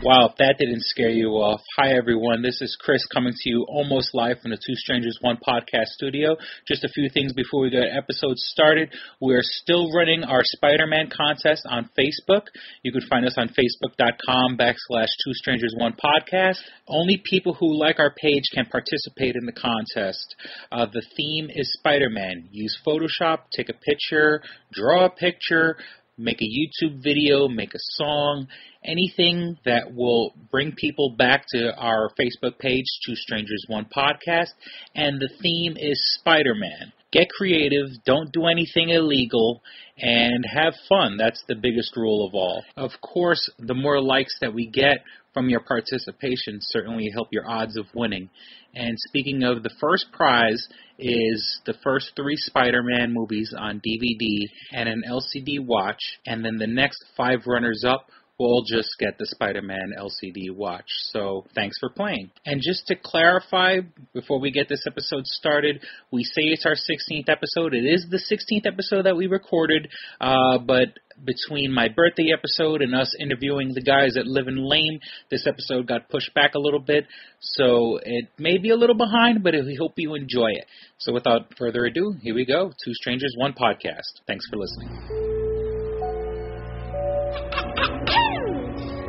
Wow, if that didn't scare you off. Hi, everyone. This is Chris coming to you almost live from the Two Strangers One podcast studio. Just a few things before we get episode started. We're still running our Spider-Man contest on Facebook. You can find us on facebook.com/Two Strangers One podcast. Only people who like our page can participate in the contest. The theme is Spider-Man. Use Photoshop, take a picture, draw a picture, make a YouTube video, make a song, anything that will bring people back to our Facebook page, Two Strangers One Podcast, and the theme is Spider-Man. Get creative, don't do anything illegal, and have fun. That's the biggest rule of all. Of course, the more likes that we get from your participation certainly help your odds of winning. And speaking of, the first prize is the first 3 Spider-Man movies on DVD and an LCD watch, and then the next 5 runners-up will just get the Spider-Man LCD watch. So thanks for playing. And just to clarify, before we get this episode started, we say it's our 16th episode. It is the 16th episode that we recorded, but between my birthday episode and us interviewing the guys at Living Lame, this episode got pushed back a little bit, so it may be a little behind, but we hope you enjoy it. So without further ado, here we go, Two Strangers, One Podcast. Thanks for listening.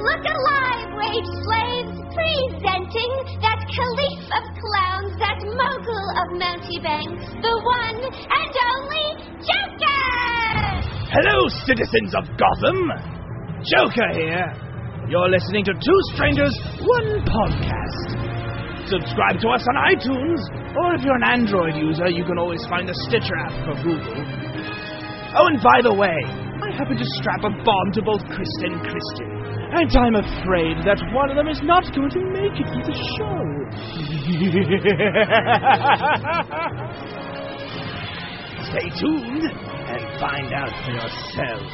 Look alive, wage slaves, presenting that caliph of clowns, that mogul of mountebanks, the one and only Joker! Hello, citizens of Gotham! Joker here. You're listening to Two Strangers, One Podcast. Subscribe to us on iTunes, or if you're an Android user, you can always find the Stitcher app for Google. Oh, and by the way, I happen to strap a bomb to both Kristyn and Kristyn, and I'm afraid that one of them is not going to make it to the show. Stay tuned and find out for yourself.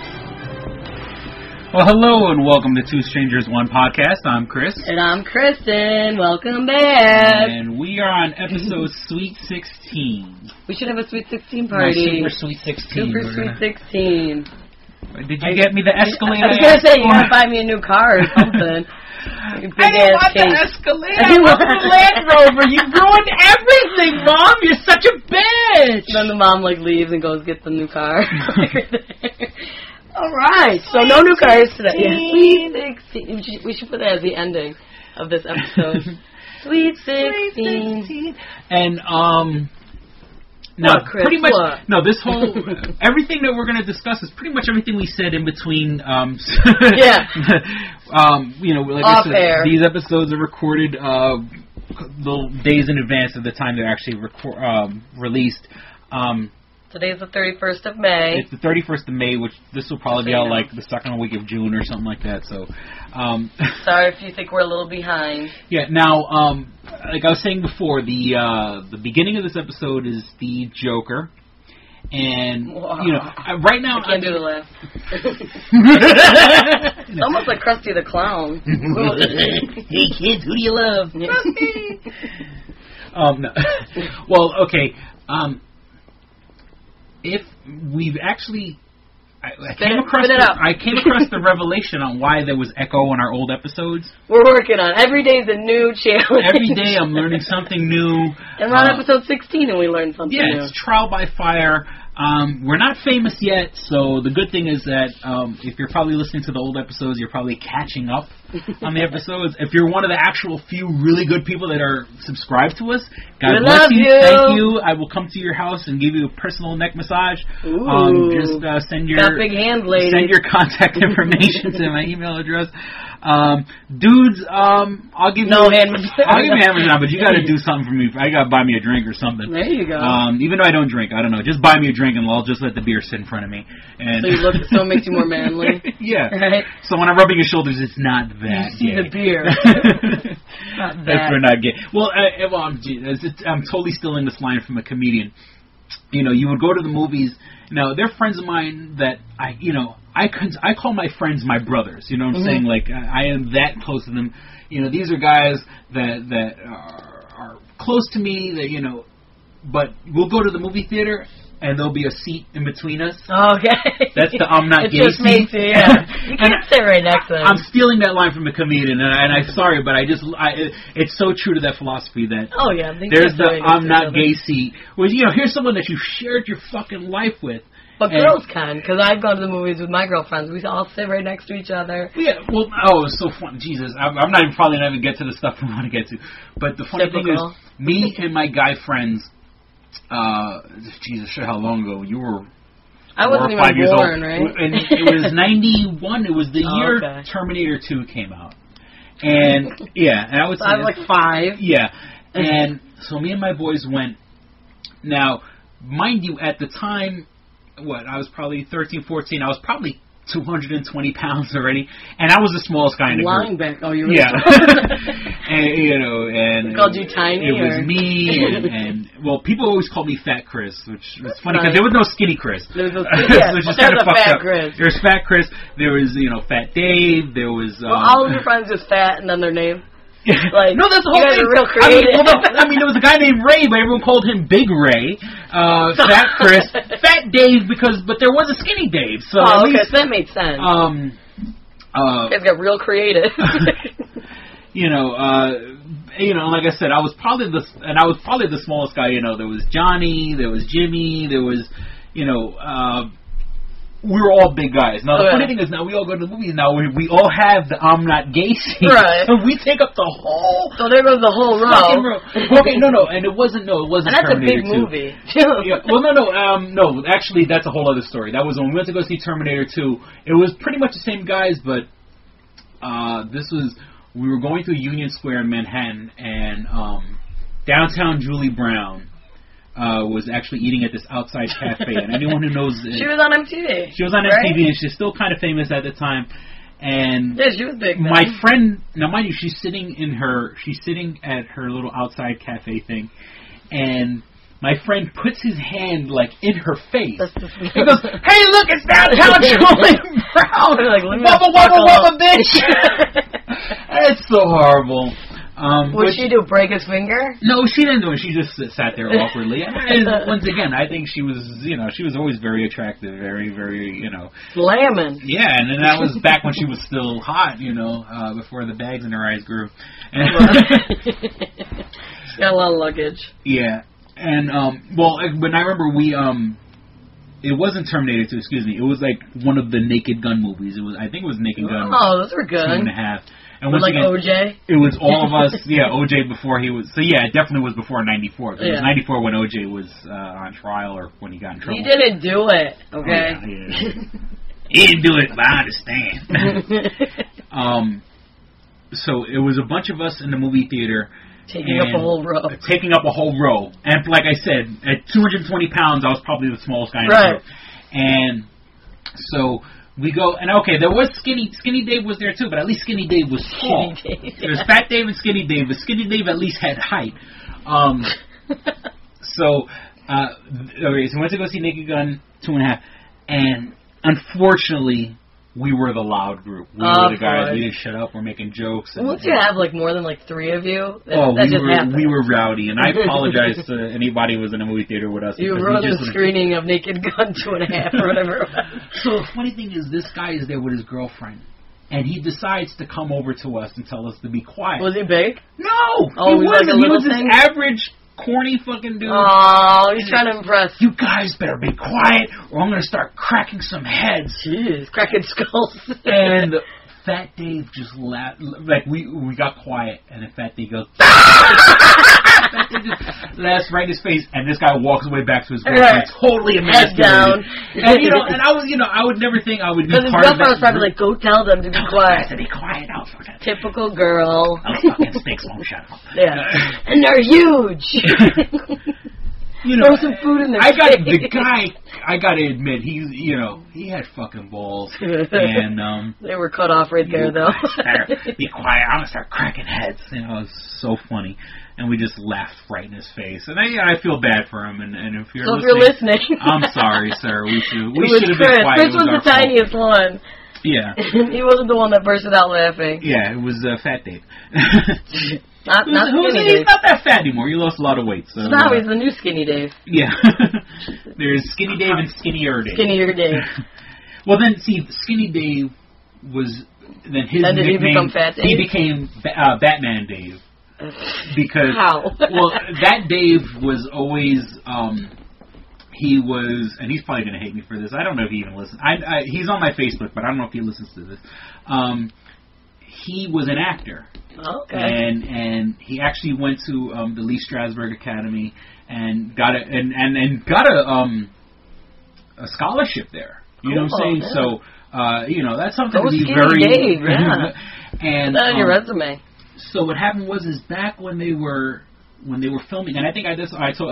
Well, hello and welcome to Two Strangers, One Podcast. I'm Chris. And I'm Kristyn. Welcome back. And we are on episode Sweet 16. We should have a Sweet 16 party. Super Sweet 16. Super Sweet 16. Did you get me the Escalade? I was going to say, you got to buy me a new car or something. I didn't want the Escalade. I want the Land Rover. You ruined everything, Mom. You're such a bitch. Then the mom leaves and goes get the new car. All right. So no new cars today. Yeah. Sweet 16. We should put that as the ending of this episode. Sweet 16. And now, pretty much, this whole, everything that we're going to discuss is pretty much everything we said in between, yeah. Like Off I said, air. These episodes are recorded, little days in advance of the time they're actually released. Today's the 31st of May. It's the 31st of May, which this will probably be out like the second week of June or something like that. So, sorry if you think we're a little behind. Yeah. Now, like I was saying before, the beginning of this episode is the Joker, and right now I can't do the laugh. It's almost like Krusty the Clown. Hey kids, who do you love? Krusty. No. Well, okay. If we've actually, I came across the revelation on why there was echo on our old episodes. We're working on it. Every day's a new challenge. Every day I'm learning something new. And we're on episode 16 and we learned something new. Yeah, it's trial by fire. We're not famous yet, so the good thing is that if you're probably listening to the old episodes, you're probably catching up on the episodes. If you're one of the actual few really good people that are subscribed to us, God bless you. Thank you. I will come to your house and give you a personal neck massage. Ooh, just send your big hand, lady. Send your contact information to my email address. Dudes, I'll give you hand massage. I'll give you a hand massage, but you got to do something for me. I got to buy me a drink or something. There you go. Even though I don't drink, I don't know. Just buy me a drink and I'll just let the beer sit in front of me. And so it makes you more manly. Yeah. Right? So when I'm rubbing your shoulders, it's not that. You see the beer. Not that. That's we're not gay. Well, I'm totally stealing this line from a comedian. You would go to the movies. Now, they're friends of mine that I call my friends my brothers. You know what I'm saying? Like, I am that close to them. These are guys that are close to me, that, but we'll go to the movie theater, and there'll be a seat in between us. Okay. That's the I'm not gay just seat. Me, yeah. You can't sit right next to him. I'm stealing that line from a comedian, and I'm sorry, but it's so true to that philosophy that there's the I'm not gay seat, where here's someone that you shared your fucking life with. But girls can, because I've gone to the movies with my girlfriends. We all sit right next to each other. Yeah, well, it's so fun. Jesus, I'm probably not even get to the stuff I want to get to. But the funny thing is, me and my guy friends, Jesus, shit, how long ago? You were I wasn't even born, right? And it was 91. It was the year Terminator 2 came out. And, and I was like 5. Yeah. And so me and my boys went. Now, mind you, at the time, I was probably 13, 14. I was probably 220 pounds already, and I was the smallest guy in the group. Linebacker. Oh, you were and called you tiny. It was me, and people always called me Fat Chris, which was funny because there was no Skinny Chris. There was no skinny. Which is kind of fucked up. Chris. There was Fat Chris. There was Fat Dave. There was all of your friends just fat and then their name. Like, no, that's the whole thing. Real creative. There was a guy named Ray, but everyone called him Big Ray. Fat Chris, Fat Dave, but there was a Skinny Dave. So so that made sense. You guys got real creative. Like I said, I was probably the smallest guy. There was Johnny, there was Jimmy, there was, we were all big guys. Now, the funny thing is, now we all go to the movies. Now we all have the I'm not gay seat. Right. So we take up the whole. So there goes the whole row. Okay, no, and it wasn't. No, it wasn't. And that's Terminator a big 2. movie. Yeah. Well, no. Actually, that's a whole other story. That was when we went to go see Terminator 2. It was pretty much the same guys, but we were going through Union Square in Manhattan, and downtown Julie Brown was actually eating at this outside cafe, and anyone who knows she was on MTV. She was on MTV, and she's still kind of famous at the time. And she was big. My friend, now mind you, she's sitting at her little outside cafe thing, and my friend puts his hand in her face. He goes, "Hey, look, it's downtown Julie Brown! Wubba, bitch!" It's so horrible. Would she do? Break his finger? No, she didn't do it. She just sat there awkwardly. And once again, I think she was always very attractive, very, very, Slamming. Yeah, and then that was back when she was still hot, before the bags in her eyes grew. She got a lot of luggage. Yeah, and when I remember it wasn't Terminator 2, excuse me. It was like one of the Naked Gun movies. I think it was Naked Gun. Oh, those were good. 2.5. And once again, OJ? It was all of us. Yeah, OJ before he was. So yeah, it definitely was before 94. It was 94 when OJ was on trial or when he got in trouble. He didn't do it. Okay. Oh, yeah. He didn't do it, but I understand. So it was a bunch of us in the movie theater. Taking up a whole row. And like I said, at 220 pounds, I was probably the smallest guy in the group. And so we go, and there was Skinny Dave was there too, but at least Skinny Dave was tall. There was Fat Dave and Skinny Dave, but Skinny Dave at least had height. So we went to go see Naked Gun 2.5, and unfortunately, we were the loud group. We were the guys. We didn't shut up. We're making jokes. And, once you have more than 3 of you, we were rowdy, and I apologize to anybody who was in a movie theater with us. You were the screening of Naked Gun 2.5 or whatever. So the funny thing is, this guy is there with his girlfriend, and he decides to come over to us and tell us to be quiet. Was he big? No, he wasn't. He was this average, corny fucking dude. Oh, he's trying to impress. You guys better be quiet, or I'm going to start cracking some heads. Jeez, cracking skulls. And Fat Dave just laughed. We got quiet, and then Fat Dave goes, Fat Dave just laughs right in his face, and this guy walks away back to his girlfriend, totally emasculated. Head down. And I was, I would never think I would be part of that. Because his girlfriend was probably like, go tell them to be quiet. To be quiet. Oh, for that. Typical girl. Those fucking sticks won't shut up. Yeah. And they're huge. Throw some food in their face. I gotta admit, he had fucking balls. And, they were cut off right there, though. Be quiet, I'm gonna start cracking heads. It was so funny. And we just laughed right in his face. And I feel bad for him. And if you're listening, I'm sorry, sir. We should have been quiet. Chris was the tiniest one. Yeah. He wasn't the one that bursted out laughing. Yeah, it was Fat Dave. Not skinny He's Dave. not that fat anymore. He lost a lot of weight. So now he's the new skinny Dave. Yeah. There's Skinny Dave and Skinnier Dave. Skinnier Dave. Well, then, see, Skinny Dave was... Then his then did nickname... he become Fat Dave? He became Batman Dave. Because... How? Well, that Dave was always... he was... And he's probably going to hate me for this. I don't know if he even listens. He's on my Facebook, but I don't know if he listens to this. He was an actor. Okay. And he actually went to the Lee Strasberg Academy and got a scholarship there. You know what I'm saying? Yeah. So that's something to be Skinny very Dave, yeah. and put that on your resume. So what happened was back when they were filming, and I think I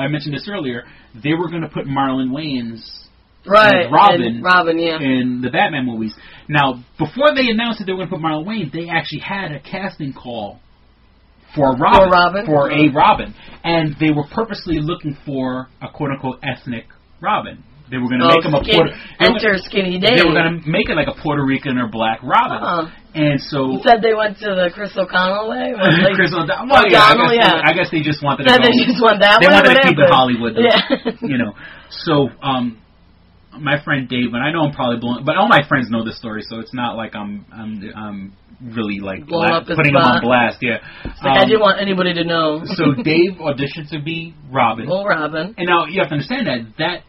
mentioned this earlier, they were going to put Marlon Wayans. Right, Robin, yeah. In the Batman movies. Now, before they announced that they were going to put Marlon Wayans, they actually had a casting call for a Robin, and they were purposely looking for a quote-unquote ethnic Robin. They were going to make him Skinny Dave. They were going to make it like a Puerto Rican or black Robin, and so you said they went to the Chris O'Connell way. Chris O'Donnell, I guess they just wanted to go. They just went that way. They wanted to whatever. keep it Hollywood, yeah. So. My friend Dave, and I know I'm probably blowing, but all my friends know this story, so it's not like I'm really like putting him on blast. Yeah, I didn't want anybody to know. So Dave auditioned to be Robin. Well, Robin. And now you have to understand that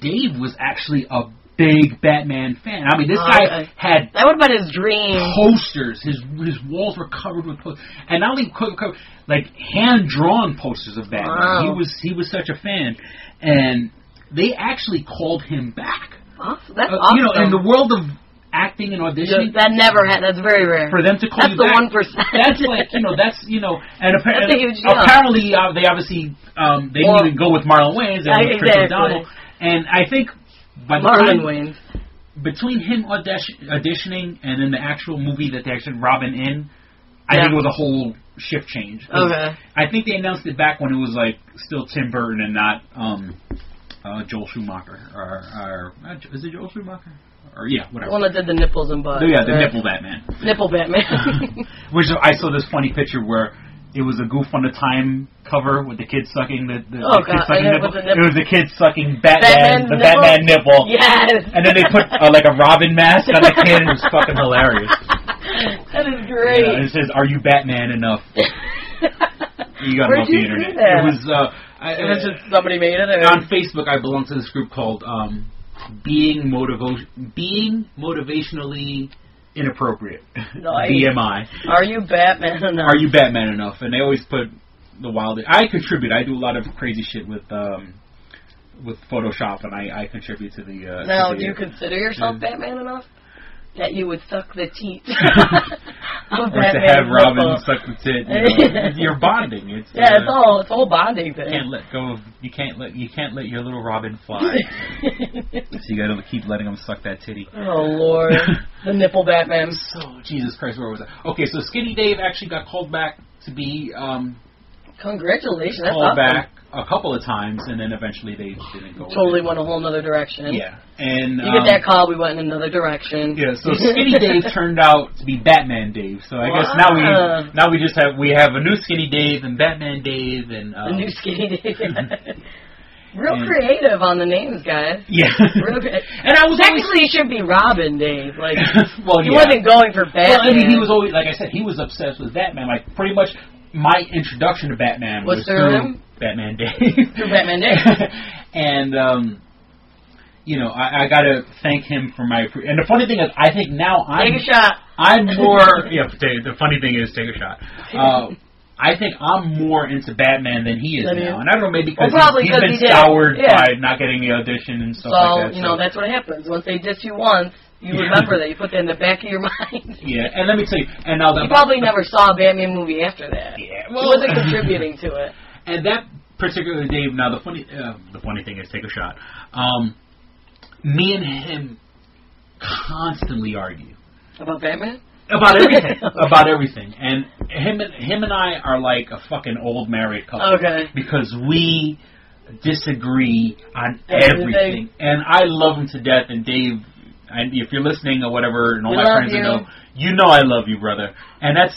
Dave was actually a big Batman fan. I mean, this guy had that would have been his dream. Posters. His walls were covered with posters, and not only like hand drawn posters of Batman. Wow. He was such a fan, and they actually called him back. Awesome. That's awesome. In the world of acting and auditioning, that never had. That's very rare. For them to call you back. That's the 1%. That's like and that's a huge deal. Apparently, they obviously they didn't even go with Marlon Wayans and Chris O'Donnell. And I think by the Marlon Wayans, between him auditioning and then the actual movie that they actually Robin in, I think it was a whole shift change. Okay. I think they announced it back when it was like still Tim Burton and not. Joel Schumacher, or is it Joel Schumacher? Or whatever. The one that did the nipples and butt. Yeah, the nipple Batman. Nipple Batman. Which I saw this funny picture where it was a Goof on the Time cover with the kid sucking the kid sucking nipple. It was the kid sucking Batman nipple. Yes. And then they put like a Robin mask on the kid, and it was fucking hilarious. That is great. Yeah, it says, "Are you Batman enough?" You got it off the internet. It was. Somebody made it. On Facebook, I belong to this group called Being Motivationally Inappropriate. Nice. BMI. Are you Batman enough? Are you Batman enough? And they always put the wildest. I contribute. I do a lot of crazy shit with Photoshop, and I contribute to the. Now, do you consider yourself Batman enough? That you would suck the teat. Or to have Robin suck the tit. You're bonding. It's it's a whole bonding thing. You can't let go. You can't let your little Robin fly. So you got to keep letting him suck that titty. Oh Lord, the nipple Batman. So Jesus Christ, where was that? Okay, so Skinny Dave actually got called back to be. Congratulations, that's called awesome. back a couple of times, and then eventually they didn't go. Totally went a whole nother direction. Yeah, and you get that call, we went in another direction. Yeah, so Skinny Dave turned out to be Batman Dave. So I guess now we have a new Skinny Dave and Batman Dave and a new Skinny Dave. Real creative on the names, guys. Yeah. Real and I was technically should be Robin Dave. Like, well, he wasn't going for Batman. Well, I mean, he was always, like I said, he was obsessed with Batman. Like, pretty much my introduction to Batman was through Batman Dave. Through Batman Dave. And, I got to thank him for my... And the funny thing is, I think now Take a shot. I'm more... Yeah, the funny thing is, take a shot. I think I'm more into Batman than he is now. And I don't know, maybe because he's been soured by not getting the audition and stuff like that. So, that's what happens. Once they diss you once, you remember that. You put that in the back of your mind. Yeah, and let me tell you... And now you probably never saw a Batman movie after that. Yeah. Well, he wasn't contributing to it. And that particular Dave... Now, the funny thing is, take a shot. Me and him constantly argue. About Batman? About everything. About everything. And him and I are like a fucking old married couple. Okay. Because we disagree on everything. And I love him to death. And Dave, if you're listening or whatever, and all We my love friends know, you know I love you, brother. And that's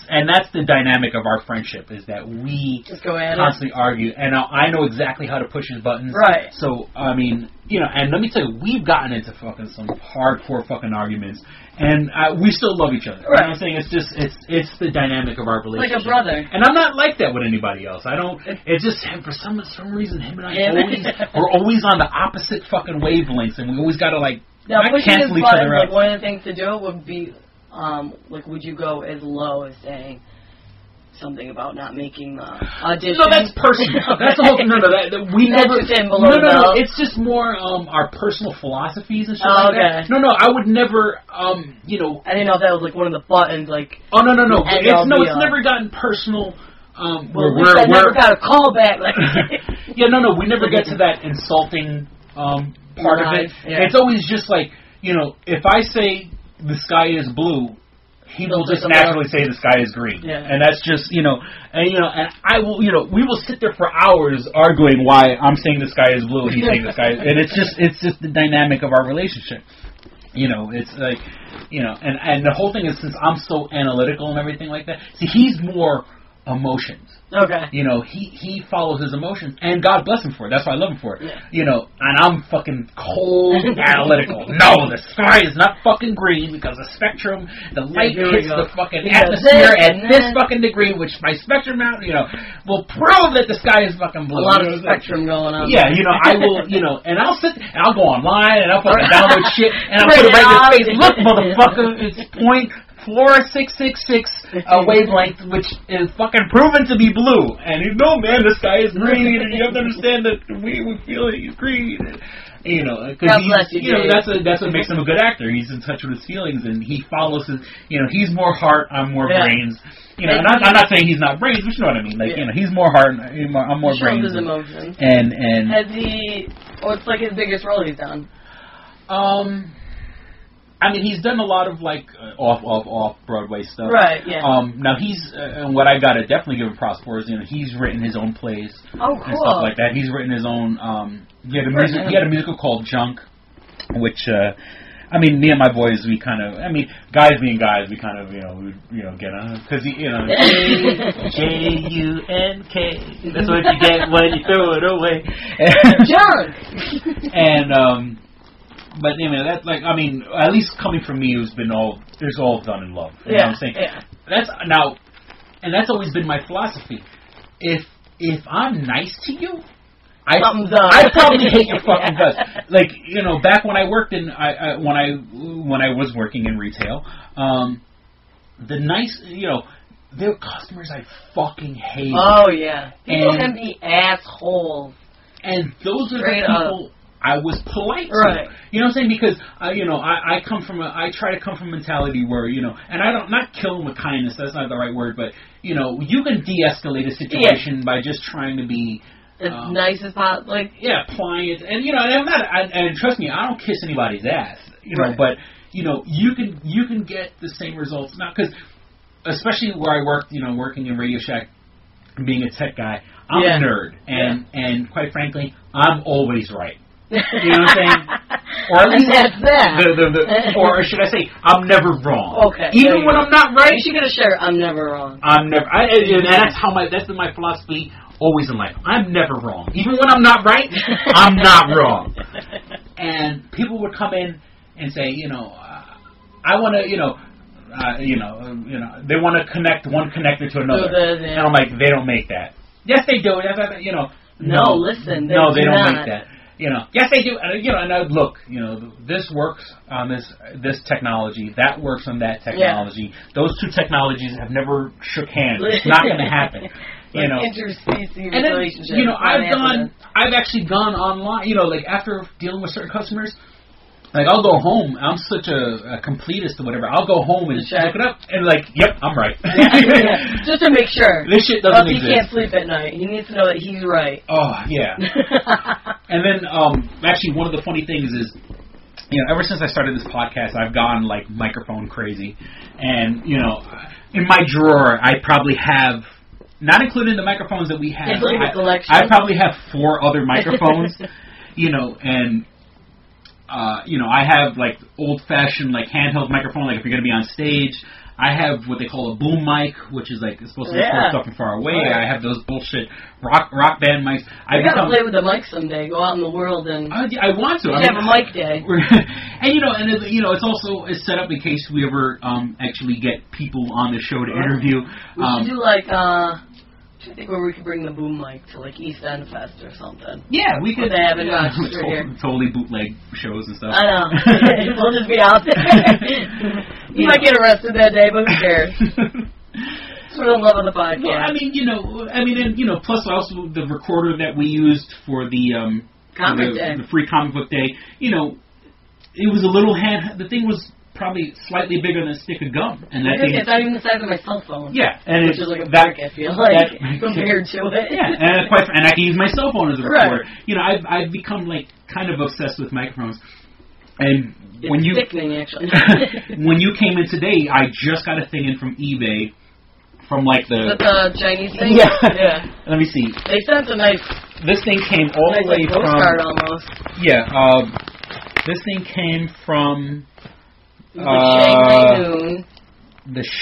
the dynamic of our friendship, is that we just go at constantly argue, and I know exactly how to push his buttons. Right. So I mean, you know, and let me tell you, we've gotten into fucking some hardcore fucking arguments, and we still love each other. Right. You know what I'm saying? It's just it's the dynamic of our relationship. Like a brother. And I'm not like that with anybody else. I don't. It's just for some reason, him and I we're always on the opposite fucking wavelengths, and we always got to like now, not pushing his cancel each buttons, other out. like one of the things to do would be, like, would you go as low as saying something about not making the audition? No, that's personal. That's the whole thing. No, we That's never. just in below No. belt. It's just more our personal philosophies and shit Oh, like that. okay. No, I would never. You know. I didn't know if that was like one of the buttons, like. Oh no. It's It's never gotten personal. Well, I never got a call back. Like. Yeah, no. We never get to that insulting part of it. Yeah. It's always just like, you know, if I say the sky is blue, he will just naturally say the sky is green. Yeah. And that's just, and I will, we will sit there for hours arguing why I'm saying the sky is blue and he's saying the sky is, and it's just the dynamic of our relationship. You know, it's like, and the whole thing is, since I'm so analytical and everything like that, see, he's more emotions. Okay. You know, he follows his emotions, and God bless him for it. That's why I love him for it. Yeah. You know, and I'm fucking cold analytical. No, the sky is not fucking green because the spectrum, the light hits the fucking atmosphere at this fucking degree, which my spectrum out, will prove that the sky is fucking blue. A lot of spectrum going on. Yeah, I will, and I'll sit and I'll go online and I'll fucking download shit and I'll put it right in his face. Look, motherfucker, it's 0.4666 wavelength, which is fucking proven to be blue. And no, man, this guy is green, and you have to understand that we feel that he's green. Because that's what makes him a good actor. He's in touch with his feelings, and he follows his. He's more heart, I'm more brains. And I'm not saying he's not brains, but you know what I mean. Like, he's more heart, I'm more brains. Shows his emotions. And has he? What's like his biggest role he's done? I mean, he's done a lot of like off Broadway stuff. Right. Yeah. Now he's and what I gotta definitely give him props for is he's written his own plays. Oh, cool. And stuff like that. He's written his own. He had a musical called Junk, which I mean, me and my boys, we kind of. I mean, guys being guys, we kind of get on because JUNK. That's what you get when you throw it away. Junk. And but that's like, I mean, at least coming from me, it's all done in love. You know what I'm saying? Yeah. That's always been my philosophy. If I'm nice to you, I probably hate your fucking guts. Like, back when I worked when I was working in retail, the nice, there were customers I fucking hated. Oh yeah, people can be assholes. And those are the people I was polite to. Right. You know what I'm saying? Because I come from I try to come from a mentality where and I don't not kill them with kindness. That's not the right word, but you can de-escalate a situation by just trying to be as nice as possible. Like pliant, and and I'm not. And trust me, I don't kiss anybody's ass. But you can get the same results now because especially where I worked, working in Radio Shack, being a tech guy, I'm a nerd, and quite frankly, I'm always right. You know what I'm saying? Or at least that's that. Or should I say, I'm never wrong. Okay. Even when I'm not right. You should get a shirt. I'm never wrong. And that's been my philosophy always in life. I'm never wrong. Even when I'm not right, I'm not wrong. And people would come in and say, I want to, they want to connect one connector to another. And I'm like, they don't make that. Yes, they do. No, listen. No, they don't make that. Yes, they do. And I look, this works on this technology. That works on that technology. Yeah. Those two technologies have never shook hands. It's not going to happen. Interspecies relationship. I've actually gone online. Like after dealing with certain customers, like I'll go home. I'm such a completist or whatever. I'll go home and look it up and yep, I'm right. Just to make sure. This shit doesn't exist. He can't sleep at night. He needs to know that he's right. Oh yeah. And then actually one of the funny things is, ever since I started this podcast, I've gone like microphone crazy, and in my drawer I probably have, not including the microphones that we have, I probably have 4 other microphones, and I have like old-fashioned like handheld microphone, like if you're going to be on stage. I have what they call a boom mic, which is like it's supposed to record stuff from far away. Right. I have those bullshit rock band mics. I gotta play with the mic someday. Go out in the world and I want to. Have a mic day. And it's also set up in case we ever actually get people on the show to interview. We should do like I think where we could bring the boom mic to like East End Fest or something. Yeah, we could. They have it here. Totally bootleg shows and stuff. I know. We'll just be out there. You might get arrested that day, but who cares? It's for the love of the podcast. Well, plus also the recorder that we used for the the free comic book day. It was a little the thing was probably slightly bigger than a stick of gum, and that thing. It's not even the size of my cell phone. Yeah, and which is like a brick, I feel like compared to it. Yeah, and I can use my cell phone as a recorder. Right. I've become like kind of obsessed with microphones, and it's sickening actually. When you came in today, I just got a thing in from eBay. From like the Chinese thing. Yeah. Let me see. They sent a nice. This thing came all the way from. Postcard almost. Yeah. This thing came from. The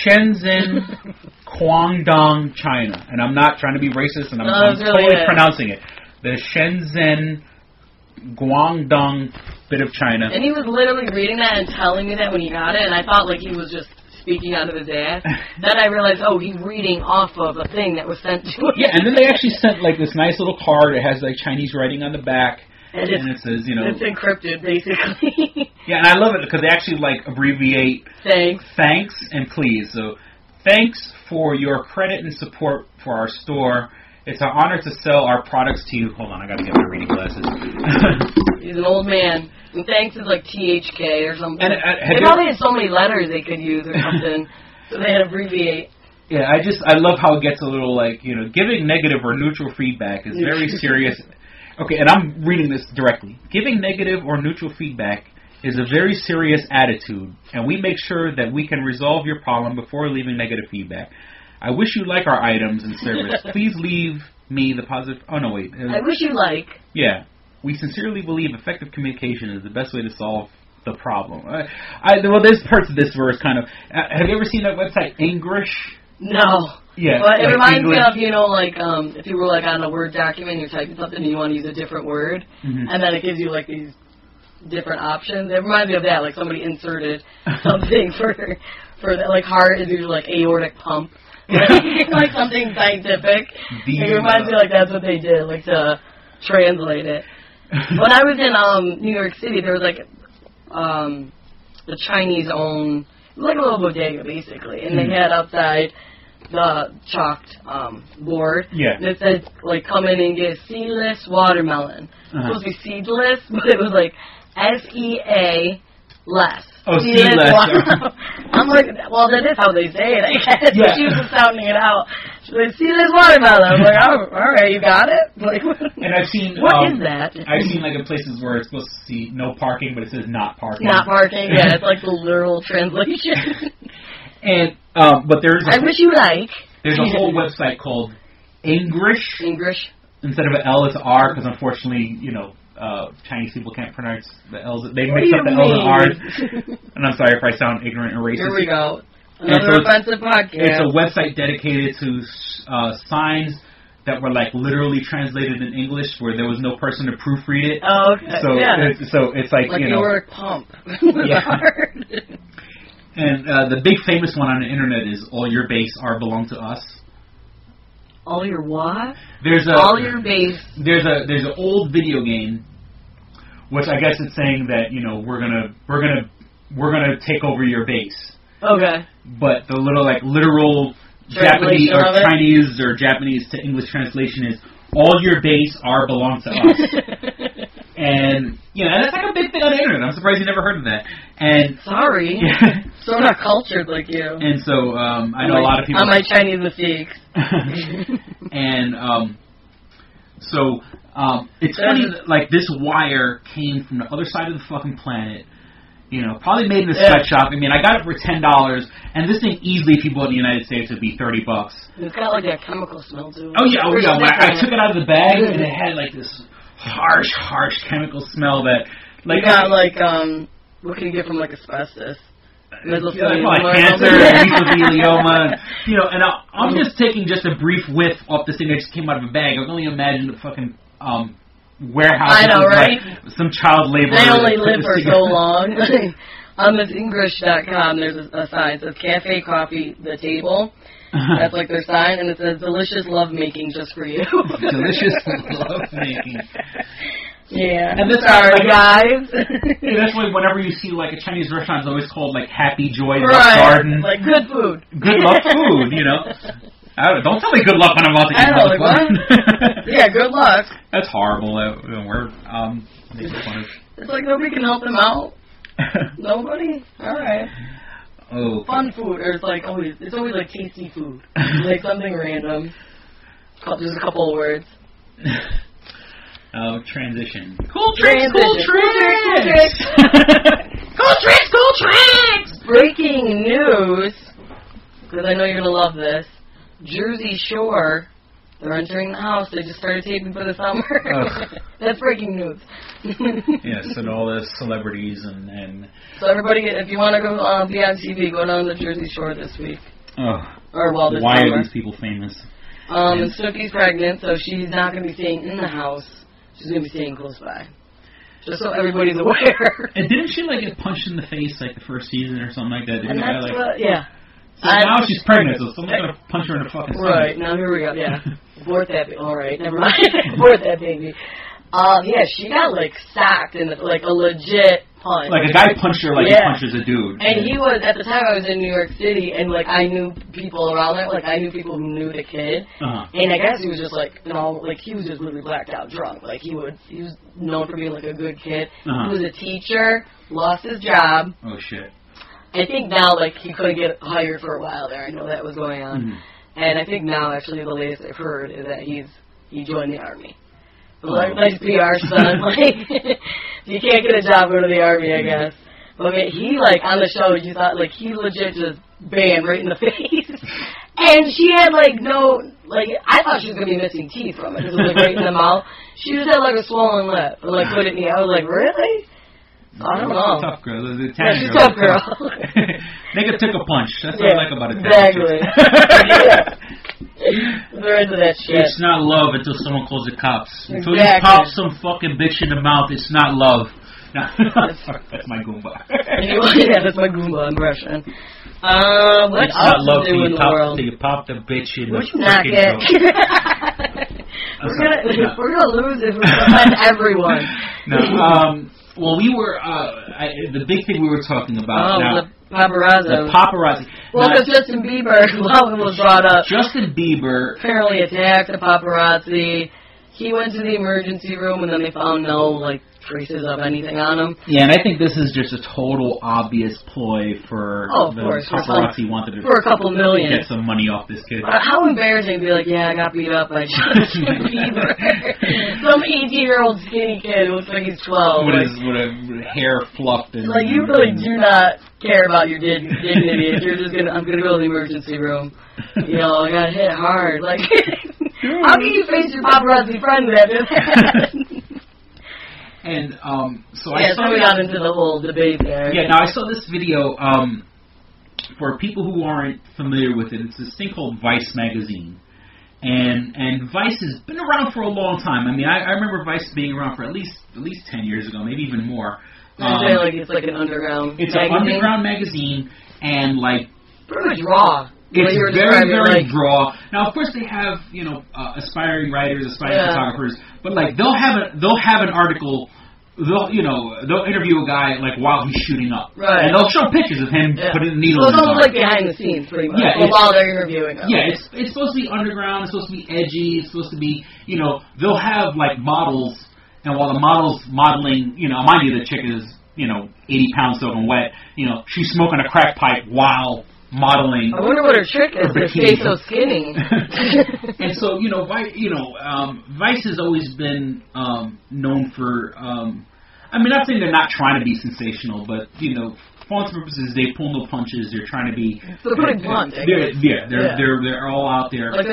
Shenzhen, Guangdong, China. And I'm not trying to be racist, and I'm totally pronouncing it. The Shenzhen, Guangdong bit of China. And he was literally reading that and telling me that when he got it, and I thought like he was just speaking out of his ass. Then I realized, he's reading off of a thing that was sent to him. Yeah, and then they actually sent like this nice little card. It has like Chinese writing on the back. And it says, it's encrypted, basically. Yeah, and I love it because they actually, like, abbreviate thanks and please. So, thanks for your credit and support for our store. It's an honor to sell our products to you. Hold on, I got to get my reading glasses. He's an old man. And thanks is like THK or something. They probably had so many letters they could use or something, so they had to abbreviate. Yeah, I love how it gets a little, like, giving negative or neutral feedback is very serious. Okay, and I'm reading this directly. Giving negative or neutral feedback is a very serious attitude, and we make sure that we can resolve your problem before leaving negative feedback. I wish you like our items and service. Please leave me the positive... Oh, no, wait. I wish you like... Yeah. We sincerely believe effective communication is the best way to solve the problem. Well, there's parts of this verse kind of... have you ever seen that website, English? No. Yeah, but it reminds me of, if you were like on a Word document, you're typing something and you want to use a different word, and then it gives you like these different options. It reminds me of that, like somebody inserted something for that, like heart is usually like aortic pump, like something scientific. It reminds me like that's what they did, like to translate it. When I was in New York City, there was like the Chinese own, like a little bodega basically, and they had outside the chalked board. Yeah. And it said, like, come in and get seedless watermelon. It was supposed to be seedless, but it was like SEA less. Oh, seedless. I'm like, well, that is how they say it, I guess. Yeah. She was just sounding it out. She's like, seedless watermelon. I'm like, oh, all right, you got it? Like, and I've seen... What is that? I've seen, like, in places where it's supposed to see no parking, but it says not parking. Not parking, yeah. It's like the literal translation. And, but there's... I wish you like... There's a whole website called English. Instead of an L, it's R, because unfortunately, Chinese people can't pronounce the L's. They mix up the L's and R's. And I'm sorry if I sound ignorant and racist. Here we go. Another offensive podcast. It's a website dedicated to signs that were like literally translated in English, where there was no person to proofread it. Oh, okay. So it's like aortic pump. Yeah. And the big famous one on the internet is "All your base are belong to us." All your what? All your base. There's an old video game, which I guess it's saying that we're gonna take over your base. Okay. But the literal Japanese or Chinese or Japanese to English translation is "All your base are belong to us." And that's like a big thing on the internet. I'm surprised you never heard of that. And sorry, so I'm not cultured like you. And so I know a lot of people on my Chinese mistakes. And it's funny that like this wire came from the other side of the fucking planet. Probably made in a sweatshop. I mean, I got it for $10, and this thing easily, people in the United States, would be $30. It's got like that chemical smell too. Oh yeah. When I took it out of the bag, and it had like this harsh chemical smell that Like, you got, like, what can you get from, like, asbestos? Cancer, mesothelioma, you know, and I'm just taking just a brief whiff off this thing that just came out of a bag. I can only imagine the fucking warehouse. I know, right? Like some child labor. They only live for so long. On this English.com, there's a sign that says Cafe Coffee, the table. That's like their sign, and it says delicious lovemaking just for you. Delicious lovemaking. Yeah. And this sorry, guys. That's why whenever you see like a Chinese restaurant, it's always called like Happy Joy right. Garden. Like good food. Good luck food, you know. Don't tell me good luck when I'm about to eat like, what? Yeah, good luck. That's horrible. We're it's like nobody can help them out. Nobody? Alright. Oh. Fun food, or it's always like tasty food. Like something random. Just a couple of words. Oh, transition. Cool tricks! Cool tricks! Breaking news, because I know you're going to love this. Jersey Shore, they're entering the house. They just started taping for the summer. That's breaking news. Yes, and all the celebrities and... So everybody, if you want to go be on TV, go down to Jersey Shore this week. Oh. Or this why summer. Are these people famous? And Snooki's pregnant, so she's not going to be staying in the house. She's going to be staying close by. Just so everybody's aware. And didn't she, like, get punched in the face, like, the first season or something like that? And that's what, yeah. So now she's pregnant, so someone's going to punch her in the fucking stomach. Right, now here we go, yeah. Abort that baby. All right, never mind. Abort that baby. Yeah, she got, like, sacked in, like, a legit punch. Like, a guy punched her like he punches a dude. And he was, at the time I was in New York City, and, like, I knew people around there. Like, I knew people who knew the kid. And I guess he was just, like, you know, like, he was just really blacked out drunk. Like, he was known for being, like, a good kid. He was a teacher, lost his job. Oh, shit. I think now, like, he couldn't get hired for a while there. I know that was going on. And I think now, actually, the latest I've heard is that he joined the Army. Like, nice PR stunt. Like, you can't get a job, go to the Army, I guess. But he, like, on the show, you thought, like, he legit just bam right in the face. And she had, like, no, like, I thought she was going to be missing teeth from it because it was, like, right in the mouth. She just had, like, a swollen lip. And, like, put it in the, I was like, really? I don't know. Tough girl. Yeah, she's a tough girl. Nigga took a punch. That's what I like about it. Exactly. They're into that shit. It's not love until someone calls the cops. Until you pop some fucking bitch in the mouth, it's not love. That's my Goomba. Yeah, that's my Goomba impression. What it's else not love to do in the world? Till you pop the bitch in the fucking We're gonna lose if we offend everyone. No, well, we were, the big thing we were talking about now. The paparazzi. The paparazzi. Well, because Justin Bieber was brought up. Justin Bieber apparently attacked the paparazzi. He went to the emergency room, and then they found no, like, traces of anything on him. Yeah, and I think this is just a total obvious ploy for the paparazzi wanted to for a couple million. Get some money off this kid. How embarrassing to be like, yeah, I got beat up by Justin Bieber. Some 18-year-old skinny kid who looks like he's 12. With a hair fluffed. And like, you really do not care about your dignity. You're just I'm gonna go to the emergency room. You know, I got hit hard. Like, how can you face your paparazzi friends after that? And so we got into the whole debate there. Yeah, now I saw this video. For people who aren't familiar with it, it's this thing called Vice magazine, and Vice has been around for a long time. I mean, I remember Vice being around for at least 10 years ago, maybe even more. It's like an underground. It's an underground magazine, and like pretty much raw. It's very raw. Now, of course, they have aspiring writers, aspiring photographers, but like they'll have an article. They'll interview a guy like while he's shooting up, right? And they'll show pictures of him putting needles. Well, it's almost like behind the scenes, pretty much. Yeah, while they're interviewing them. Yeah, it's supposed to be underground. It's supposed to be edgy. It's supposed to be they'll have like models, and while the model's modeling, mind you, the chick is 80 pounds soaking wet. She's smoking a crack pipe while modeling. I wonder what her trick is to stay so skinny. And so, Vice has always been known for, not saying they're not trying to be sensational, but, for all purposes, they pull no punches. They're trying to be... So they're pretty blunt. They're all out there. Like,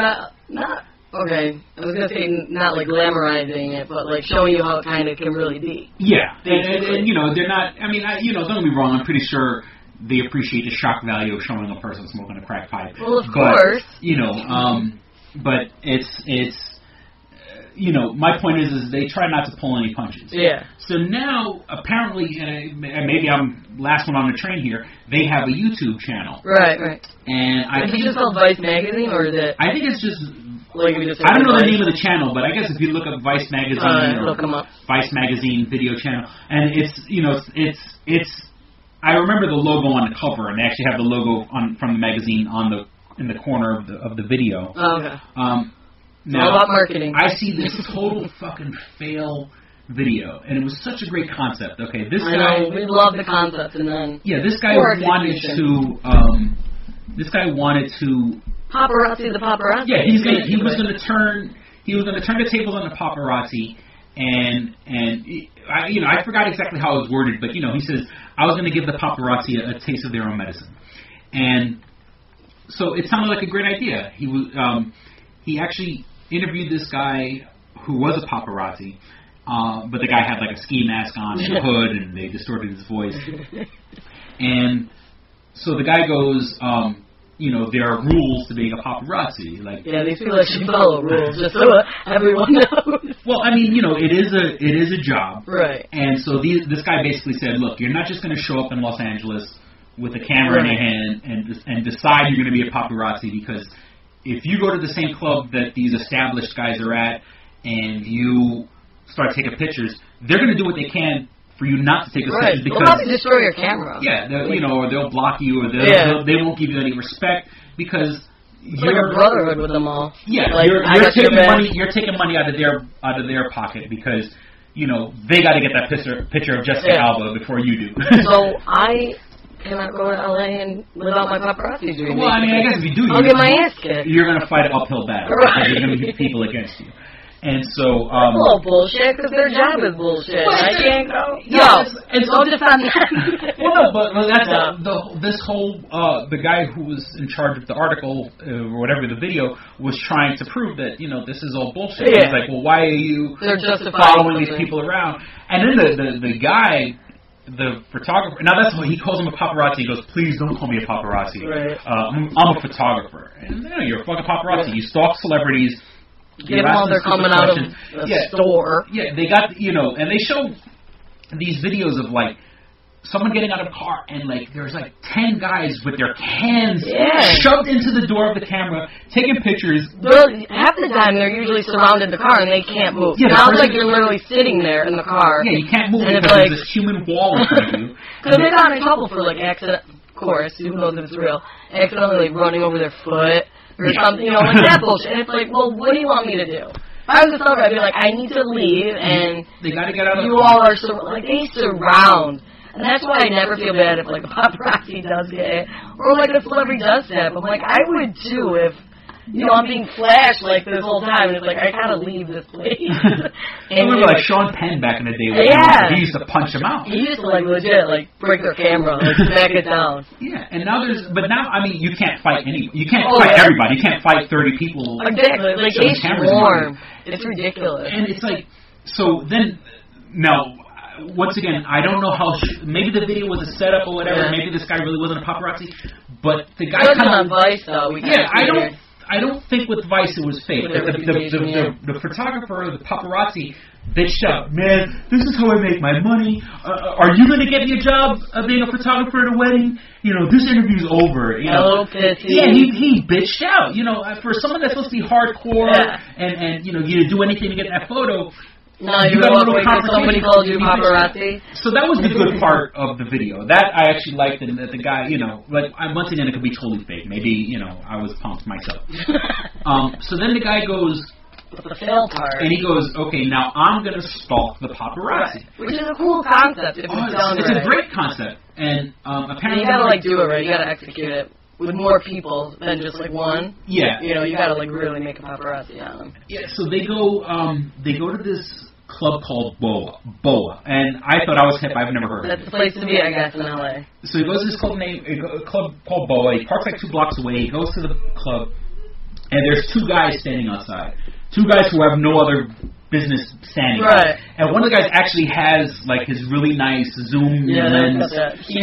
not Okay, I was gonna say not like glamorizing it, but like showing you how it kind of can really be. Yeah, and you know, they're not. I mean, you know, don't get me wrong. I'm pretty sure they appreciate the shock value of showing a person smoking a crack pipe. Well, of course. You know, but it's you know, my point is they try not to pull any punches. Yeah. So now, apparently, and maybe I'm last one on the train here, they have a YouTube channel. Right. And I think it's just called Vice Magazine, or is it? I think it's just. Like I don't know the name of the channel, but I guess if you look up Vice Magazine or it'll come up. Vice Magazine video channel, and it's you know it's I remember the logo on the cover, and they actually have the logo from the magazine in the corner of the video. Oh, okay. Now, all about marketing. I see this total fucking fail video, and it was such a great concept. Okay, this I guy. know, we love the concept, and then this guy wanted to. Paparazzi the paparazzi. Yeah, he was going to turn the tables on the paparazzi, and I forgot exactly how it was worded, but you know, he says I was going to give the paparazzi a taste of their own medicine, and so it sounded like a great idea. He actually interviewed this guy who was a paparazzi, but the guy had like a ski mask on and a hood, and they distorted his voice, and so the guy goes. You know, there are rules to being a paparazzi. Like, yeah, these people should follow rules, just so everyone knows. Well, I mean, you know, it is a job, right? And so this guy basically said, look, you're not just going to show up in Los Angeles with a camera in your hand and decide you're going to be a paparazzi, because if you go to the same club that these established guys are at and you start taking pictures, they're going to do what they can for you not to take a picture, because they'll probably destroy your camera. Yeah, you know, or they'll block you, or they won't give you any respect, because it's like a brotherhood with them all. Yeah, like, you're taking money out of their pocket, because you know they got to get that picture of Jessica Alba before you do. So I cannot go to LA and live out my paparazzi dream. Well, I mean, I guess if you do, I'll get my ass kicked. You're going to fight an uphill battle. Right. There's going to be people against you. And so, that's a little bullshit, because their job is bullshit. I can't go. And so just on that. Well, no, but that's this whole the guy who was in charge of the article or whatever the video was trying to prove that, you know, this is all bullshit. Yeah. He's like, well, why are you following these people around? And then the guy, the photographer, now that's what he calls him, a paparazzi. He goes, please don't call me a paparazzi. Right. I'm a photographer. And you're a fucking paparazzi. You stalk celebrities. Get them while they're coming out of the store. Yeah, they got, you know, and they show these videos of, like, someone getting out of a car, and, like, there's, like, 10 guys with their hands shoved into the door of the camera, taking pictures. Well, half the time they're usually surrounded the car, and they can't move. Yeah, now it's like you're literally sitting there in the car. Yeah, you can't move because there's this human wall in front of you. Because they got in trouble for, like, accident, of course, who knows if it's real, accidentally, like, running over their foot. Or something, you know, like that bullshit. And it's like, well, what do you want me to do? If I was a celebrity, I'd be like, I need to leave, and they got to get out of you all are like they surround, and that's why I never feel bad if like a paparazzi does get it, or like a celebrity does that. But like I would too if you know I'm being flashed like this whole time, and it's like I gotta leave this place. And we were like Sean Penn back in the day. He used to punch him out. He used to like legit like break their camera, like smack it down. Yeah, and now I mean you can't fight you can't fight everybody. You can't fight 30 people. Exactly, like they swarm. It's ridiculous. And it's like so then now. Once again, I don't know how. Maybe the video was a setup or whatever. Yeah. Maybe this guy really wasn't a paparazzi, but the guy kind of on Vice though. I don't think with Vice it was fake. The photographer, the paparazzi, bitched out. Man, this is how I make my money. Are you going to get me a job of being a photographer at a wedding? You know, this interview's over. You know, yeah, he bitched out. You know, for someone that's supposed to be hardcore and you know, you do anything to get that photo. No, you got a little somebody called you paparazzi. So that was the good part of the video. That I actually liked, and that the guy, you know, like once again, it could be totally fake. Maybe, you know, I was pumped myself. So then the guy goes, the fail part, and he goes, okay, now I'm gonna stalk the paparazzi, which is a cool concept. If it's a great concept, and apparently you gotta like do it right. You gotta execute it with more people than just like one. Yeah, you know, you gotta like really make a paparazzi on them. Yeah, so they go to this club called Boa, and I thought I was hip. I've never heard of it. That's the place to be, I guess, in LA. So he goes to this club called Boa. He parks like 2 blocks away. He goes to the club, and there's two guys standing outside. Two guys who have no other business standing. Right. And one of the guys actually has like his really nice zoom lens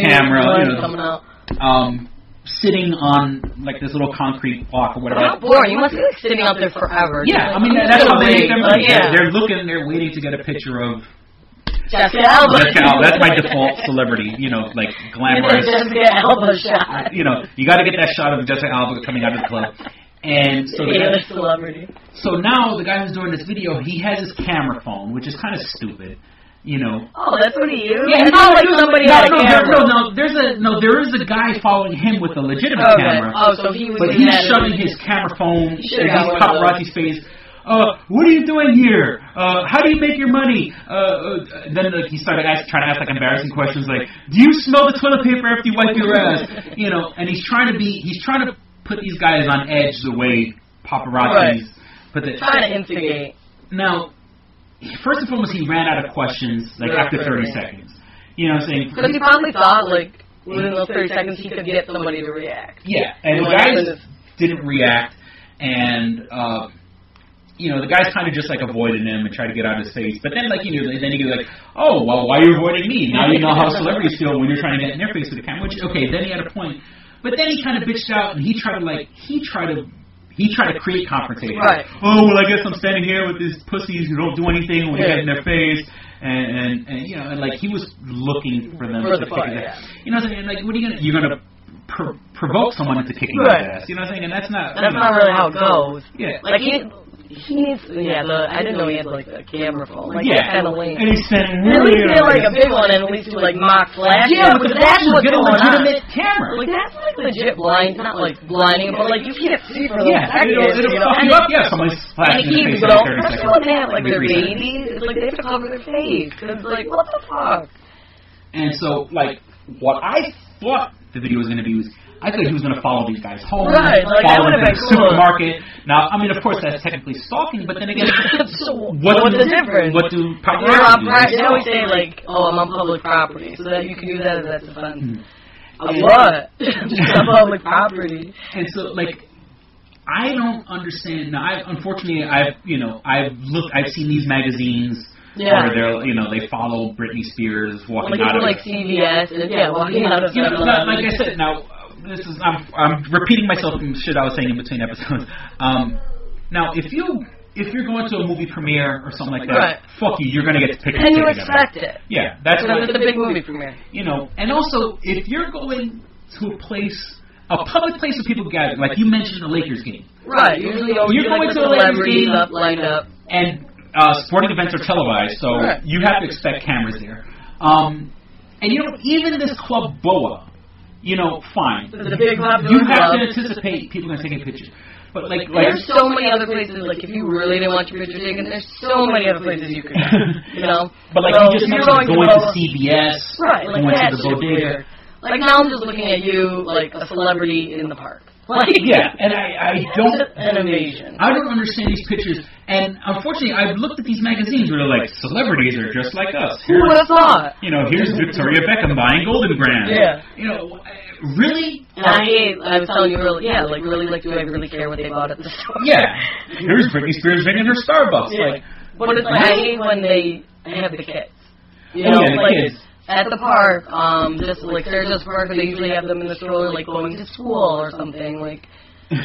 camera, coming out. Sitting on like this little concrete block or whatever. How boring! You must be like sitting out there forever. Yeah, I mean that's how they make their money. They're looking, they're waiting to get a picture of Jessica Alba. That's my default celebrity, like glamorous. Jessica Alba shot. You got to get that shot of Jessica Alba coming out of the club. And so celebrity. So now the guy who's doing this video, he has his camera phone, which is kind of stupid. Oh, that's what he used? Yeah, it's not like somebody had a camera. There is a guy following him with a legitimate camera. Oh, so he was. But he's shoving his camera phone in these paparazzi's face. What are you doing here? How do you make your money? Then he started trying to ask like embarrassing questions, like, do you smell the toilet paper after you wipe your ass? And he's trying to put these guys on edge the way paparazzis. Trying to instigate. Now. First and foremost, he ran out of questions after 30 seconds. You know what I'm saying? Because he probably thought within those 30 seconds he could get somebody to react. Yeah, and the guys didn't react, and the guys kind of just avoided him and tried to get out of his face. But then then he goes like, oh well, why are you avoiding me? Now you know how celebrities feel when you're trying to get in their face with the camera. Which then he had a point. But then he kind of bitched out and he tried to create confrontation. Right. Oh, well, I guess I'm standing here with these pussies who don't do anything when you get in their face. And he was looking for them to kick his ass. You know what I'm saying? What are you going to... You're going to provoke someone into kicking his ass. You know what I'm saying? And that's not... That's not really how it goes. Yeah. He needs... I didn't know he had, a camera phone. Yeah. Kind of lame. And he's standing really... At least get, a big one and at least do, mock flash. Yeah, because that's what's going on. Get a legitimate camera. That's, legit blind. Not, blinding, but, you can't see for those seconds. It'll fuck you up. Yeah, somebody's flashing in the face every 30 seconds. Especially when they have, their babies. It's they have to cover their face. Because, what the fuck? And so, what I thought the video was going to be was... I thought he was going to follow these guys home, follow them to the supermarket. Now, I mean, of course, that's technically stalking, but then again, what's the difference? What do paparazzi do? They always say, I'm on public property, so that you can use that as defense. What? Just on public property. And so, I don't understand. Now, unfortunately, I've seen these magazines. Yeah. Where they follow Britney Spears walking out of CVS and walking out of. Like I said, now. I'm repeating myself from shit I was saying in between episodes. Now, if you're going to a movie premiere or something like that, fuck you, you're going to get to pick and you expect it. Yeah, that's what it's a big movie premiere. And also if you're going to a public place where people gather, like you mentioned the Lakers game. Right. Usually you're going to a Lakers game lined up, and sporting events are televised, so you have to expect cameras there. And even this Club Boa. Fine. The big you have to anticipate people are taking pictures. But there's so many other places. If you really didn't want your picture taken, there's so many other places you could go. But you just mentioned going to CVS, going to the bodega. Now I'm just looking at you like a celebrity in the park. And I don't... an invasion. I don't understand these pictures. And unfortunately, I've looked at these magazines where they're celebrities are just like us. Who would have thought? Here's Victoria Beckham buying Golden Grand. Yeah. Really? And I was telling you earlier, do I really care what they bought at the store? Yeah. Here's Britney Spears drinking her Starbucks. Yeah. But it's I hate when they have the kids. The kids. At the park, Sarah's Park, they usually have them in the stroller, going to school or something.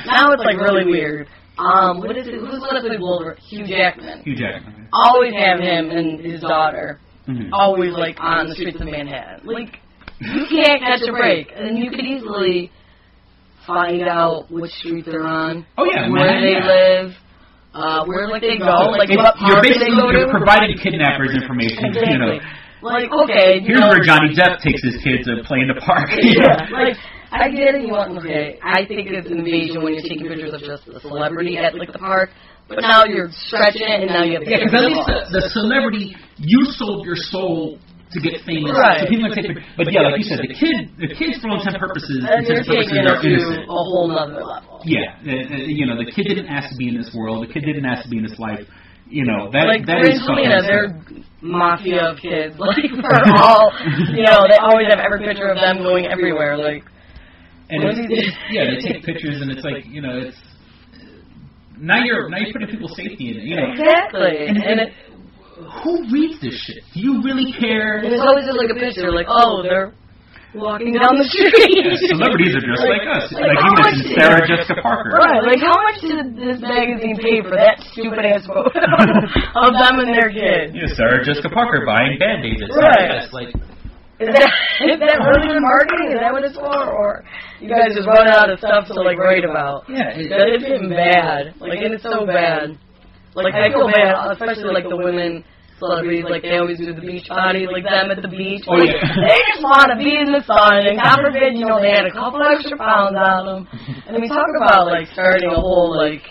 Now it's really weird. What is it? Who's going to play Wolverine? Hugh Jackman. Hugh Jackman. Always have him and his daughter. Mm-hmm. Always on the streets of Manhattan. You can't catch a break, and you could easily find out which street they're on. Oh yeah, where they live. Where they go. You're providing kidnappers information. Exactly. Okay. Here's where Johnny Depp takes his kids to play in the park. Yeah. I get it. I think it's an invasion when you're taking pictures of just a celebrity at the park. But now you're stretching it, and now you have. Yeah, because at least the celebrity, you sold your soul to get famous. Right. So people are taking. But yeah, like you said, the kids for all intents and purposes, and you're taking it to a whole other level. Yeah, the kid didn't ask to be in this world. The kid didn't ask to be in this life. That is fucking Angelina, they're mafia of kids. For all, they always have every picture of them going everywhere. And they take pictures, and it's it's now you're putting people's safety in it. You know? Exactly. And who reads this shit? Do you really care? And it's always just like a picture, like, oh, they're walking down the street. Yeah, celebrities are just like us. Like you mentioned Sarah Jessica Parker. Right, like how much did this magazine pay for that stupid ass photo of them and their kids? Yeah, Sarah Jessica Parker buying Band-Aids. Right. It's like, is that really good marketing? Is that what it's for? Or you guys just run out of stuff to like write about? yeah, It's getting bad. Like, and it's so bad. Like, I feel bad, especially like the women celebrities, like they always do the beach bodies, like them at the beach. Oh, yeah. They just want to be in the sun, and God forbid, you know, they had a couple extra pounds on them. And we talk about like starting a whole like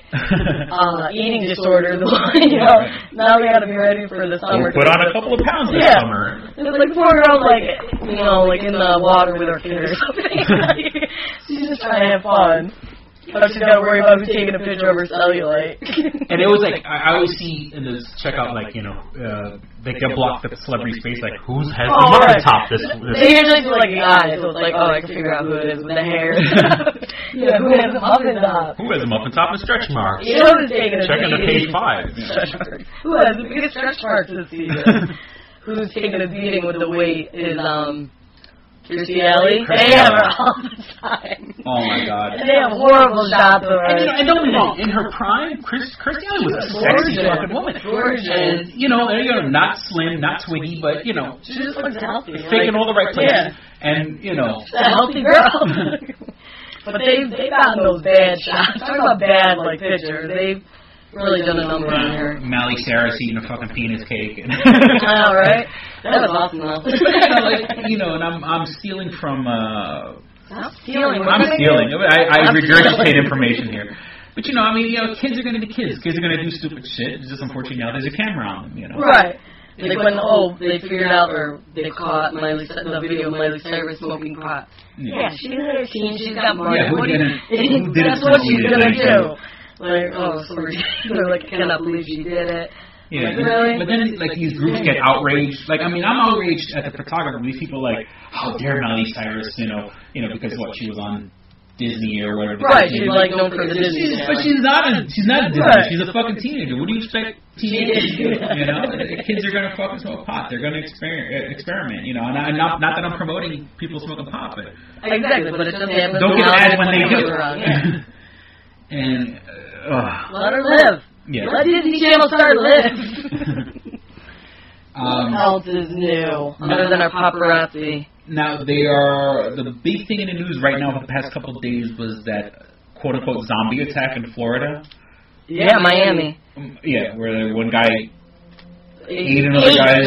eating disorder. You know, now we got to be ready for the summer. put on a couple of pounds this summer. It's like poor girl, like, you know, like in the water with her kid or something. She's just trying to have fun. But she's got to worry about who's taking a picture of her cellulite. And it was like, I always see in this checkout, like, you know, they get blocked at the celebrity space, like, who has the muffin top this They usually do like the eyes, so it's like, oh, I can figure out who it is with the hair. Yeah, who has the muffin top? Who has a muffin top and stretch marks? You know who's taking a Check into page 5. Who has the biggest stretch marks this season? Who's taking a beating with the weight is, Kristyn. They have her all the time. Oh my God. And they have horrible shots of her. And don't get me wrong, in her prime, Kristyn was a sexy fucking woman. Gorgeous. And, you know, not slim, not twiggy, but, you know, she just looks healthy. taking all the right places. Yeah. And, you know. She's a healthy girl. But they've gotten those bad shots. Talk about bad, like, pictures. They've really done a number on her. Miley Cyrus eating a fucking penis cake. I know, right? That was awesome, though. You know, and I'm stealing from. Stop stealing. I'm stealing. I regurgitate information here. But, you know, I mean, you know, kids are going to be kids. Kids are going to do stupid shit. It's just unfortunately now there's a camera on them, you know. Right. Like when, they figured out or they caught the video of Miley Cyrus smoking pot. Yeah, she's 13. She's got money. Yeah, that's what she's going to do. Like, so they're like, I cannot believe she did it. Yeah, like, really? But then, like, these groups get outraged. Like, I mean, I'm outraged at the photographer. These people, like, how dare Miley Cyrus, you know, because she was on Disney or whatever. Right, she's like known for the Disney. But she's not a Disney. Right. She's a fucking teenager. What do you expect teenagers to do? You know, kids are gonna fucking smoke pot. They're gonna experiment. You know, and not that I'm promoting people smoking pot, but exactly. But it just happens. Don't get mad when they do. And let her live. Yeah. Let Disney Channel start live. What else is new other than our paparazzi? Now, the big thing in the news right now for the past couple of days was that quote-unquote zombie attack in Florida. Yeah, Miami. Yeah, where one guy ate another guy.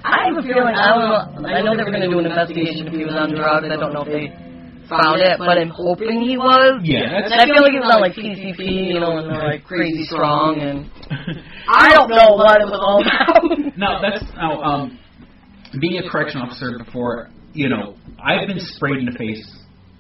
I have a feeling, I know they were going to do an investigation if he was on drugs. I don't know if they found it, but I'm hoping he was. Yeah. And I feel like he was on like PCP, you know, and they're like crazy strong, and I don't know what it was all about. Being a correction officer before, you know, I've been sprayed in the face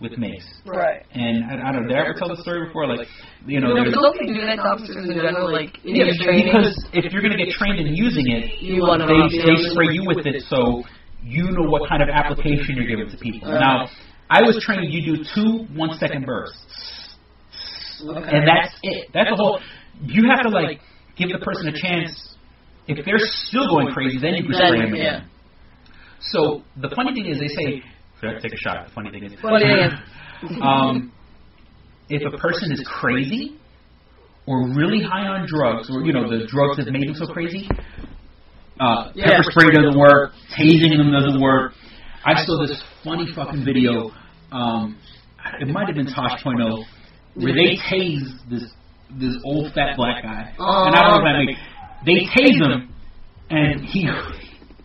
with mace. Right. And I don't know, did I ever tell the story before? Like, you know, don't they do that to officers in general? Like, in your training? Because if you're going to get trained in using it, they spray you with it so you know what kind of application you're giving to people. Right. Now, I was trained, you do 2 1-second bursts. Okay. And that's it. That's the whole, you have to, like, give the person a chance. If they're still going crazy, then you can spray them again. So, the funny thing is, they say, take a shot, the funny thing is, if a person is crazy, or really high on drugs, or, you know, the drugs have made them so crazy, pepper spray doesn't work, tasing them doesn't work. I saw this funny fucking video, it might have been Tosh.0, where they tase this old fat black guy. And I don't know what I mean. They tase him, and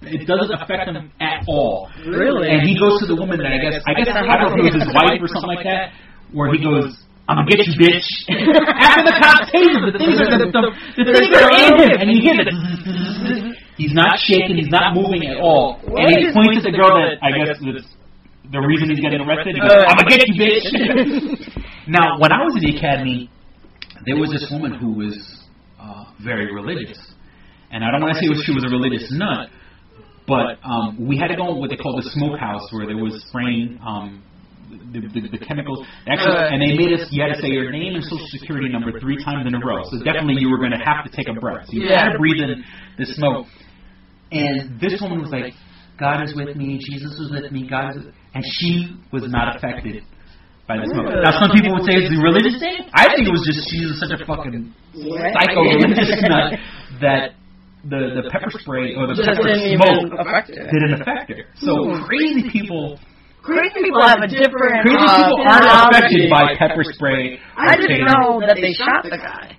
it doesn't affect him at all. Really? And he goes to the woman that I don't know if it was his wife or something like that, where he goes, I'm gonna get you, bitch. After the cop tases him, the things are in him, and he hears it. He's not shaking, he's not moving at all. And he points at the girl that, I guess, the reason he's getting arrested, he goes, I'm gonna get you, bitch. Now, when I was in the academy, there was this woman who was very religious. And I don't want to say she was a religious nut, but we had to go in what they call the smokehouse, where there was spraying the chemicals. Actually, and they made us, you had to say your name and social security number 3 times in a row. So definitely you were going to have to take a breath. So you had to breathe in the smoke. And this woman was like, God is with me, Jesus was with me, God is with me. And she was not affected by the smoke. Now, some people would say it's a religious thing. I think it was just she was such a fucking psycho religious nut that the pepper spray or the pepper smoke didn't affect her. So crazy people have a different. Crazy people aren't affected by pepper spray. I didn't know that they shot the guy.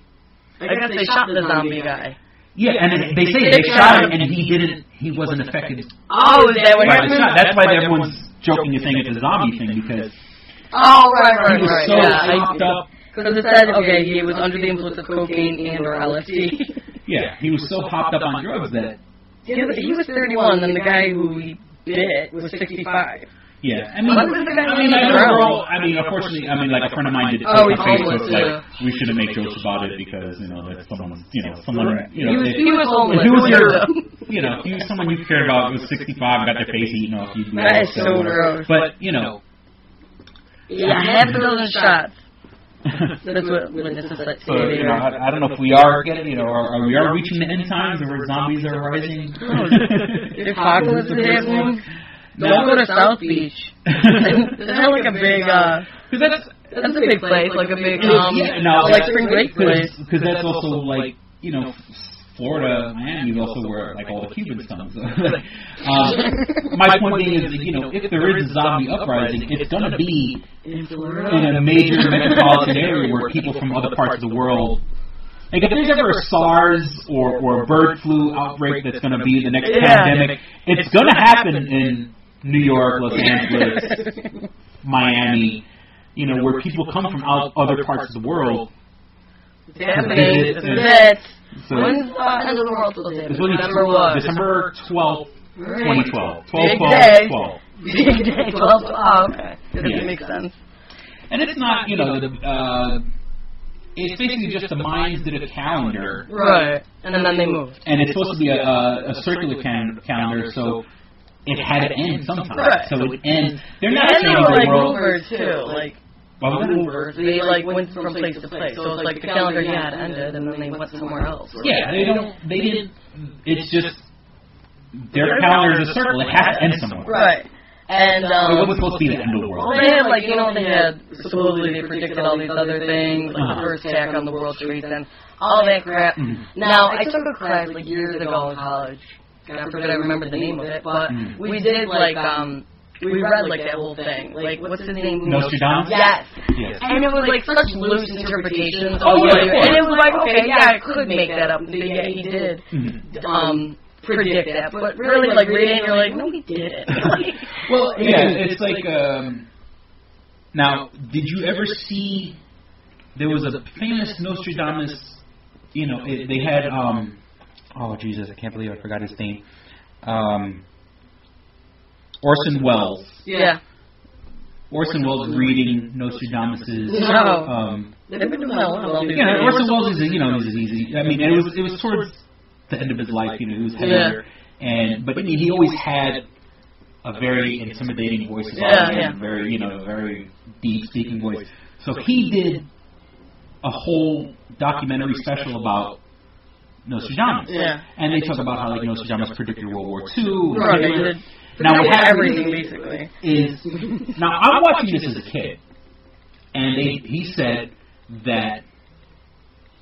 I guess they shot the zombie guy. Yeah, and they say they shot him and he wasn't affected. Oh, is that what happened? That's why everyone's joking and saying it's a zombie thing because. Oh, right. He was so hyped up. Because it said, okay, he was under the influence of cocaine and or LSD. Yeah, he was so hopped up on drugs that... He was 31, and the guy who he bit was 65. Yeah, unfortunately, like a friend of mine did it on Facebook, like, we shouldn't make jokes about it because, that's someone, he was homeless. If it was if he was someone you cared about, was 65, got their face eaten off, you'd be that is so gross. But, half a dozen shots. That's what witnesses say. So, I don't know if we are getting, are we reaching the end times or zombies are rising? The apocalypse is happening. Don't go to South Beach. Is that like a big, that's a big place, like a big, like spring break place. Because that's also like, Florida, Miami is also where like all the Cubans come. So, my point being is, if there is a zombie uprising, it's going to be in a major metropolitan area where people from other parts of the world. Like if there's ever a SARS or bird flu outbreak that's going to be the next pandemic, it's going to happen in New York, Los Angeles, Miami, where people come from other parts of the world. So when's the end of the world supposed to happen? December 12th, 2012. 12/12/12. Big day. 12. Oh, okay. That makes sense. And it's not, it's basically just the Mayans did a calendar. Right. And then they moved. And it's supposed to be a circular calendar, so it had to end sometime. Right. So it ends. They're not saying the world. Movers too, like. Movers. They went from place to place. So it's like the calendar had ended, and then they went somewhere else. Right? Yeah, they didn't. It's just their calendar is a circle. It has to end somewhere. Right. And it wasn't supposed to be the end of the world. Well, they had they had supposedly they predicted all these other things, like the first attack on the World Trade Center, all that crap. Now I took a class years ago in college. I forget I remember the name of it, but we did we read that whole thing. What's his name? Nostradamus? Yes. And it was such loose interpretations. And it was okay, yeah, I could make that up. Yeah, he did predict that. But really, reading it, you're no, he didn't. Well, yeah, it's like, now, did you ever see, there was a famous Nostradamus, they had, oh, Jesus, I can't believe I forgot his name. Orson Welles. Yeah. Orson Welles reading Nostradamus's. They've been doing that a while. Yeah, Orson Welles is he's easy. I mean, it was towards the end of his life. He was heavier, but he always had a very intimidating voice about him, very very deep speaking voice. So he did a whole documentary special about Nostradamus. Yeah. And they talk about how Nostradamus predicted World War II. Right. Now, what everything basically is now I'm watching this as a kid, and he said that.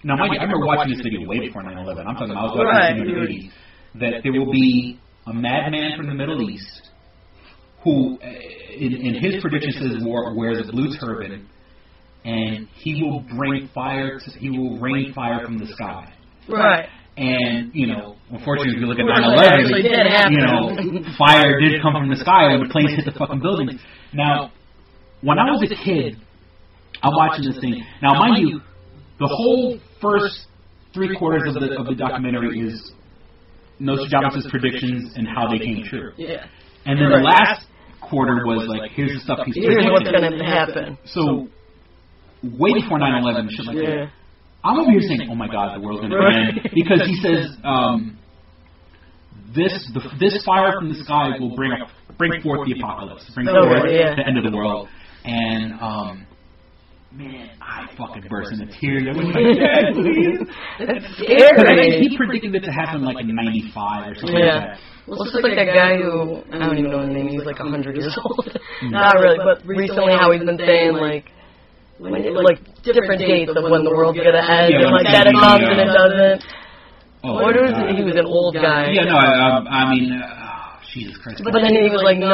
Now, mind you, I remember watching this video way before 9/11. I'm talking about I was watching this in the 80s. That there will be a madman from the Middle East who, in his prediction, says wears a blue turban, and he will bring fire. He will rain fire from the sky. Right. And, unfortunately, if you look at 9/11, fire did come from the sky when the planes hit the fucking buildings. Now, when I was a kid, I'm watching this thing. Now, mind you, the whole first 3/4 of the documentary is Nostradamus' predictions and how they came true. Yeah. And then the last quarter was here's the stuff he's predicting. Here's what's going to happen. So, way before 9/11, shit like that. I'm over here saying, oh my God, the world's going to end. Because he says, this fire from the sky will bring forth the apocalypse, bring forth the end of the world. And, man, I fucking burst into tears. I was like, Dad, please. It's scary. He predicted it to happen like in 95 or something like that. Well, it's just like that guy who, I don't even know his name, he's like 100 years old. Not really, but recently how he's been saying, like different dates of when the world's going to end, and like that it comes and it doesn't. What was it? He was an old guy. Yeah, no, I mean, Jesus Christ. But then he was like, no,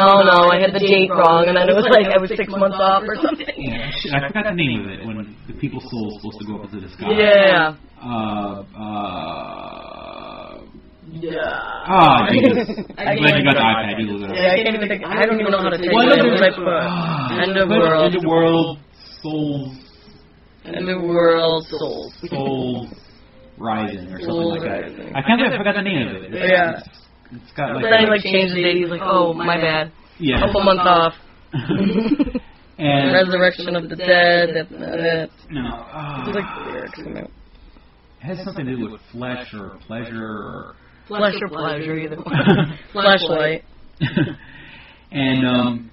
I had the date wrong, and then it was like I was 6 months off or something. Yeah, I forgot the name of it, when the people's soul is supposed to go up into the sky. Yeah. Oh, Jesus. I'm glad you got the iPad. You look it up. Yeah, I can't even think. I don't even know how to take it. What was I put? End of world. End of world. Souls. End of world. Souls. Souls rising or something like that. I forgot the name of it. Yeah. It's got like. Then he like changed the date. He's like, oh, my bad. Yeah. A couple months off. And Resurrection of the Dead. No. It's like the lyrics in it. It has something to do with flesh or pleasure or. Flesh or pleasure, either one. Flashlight. And,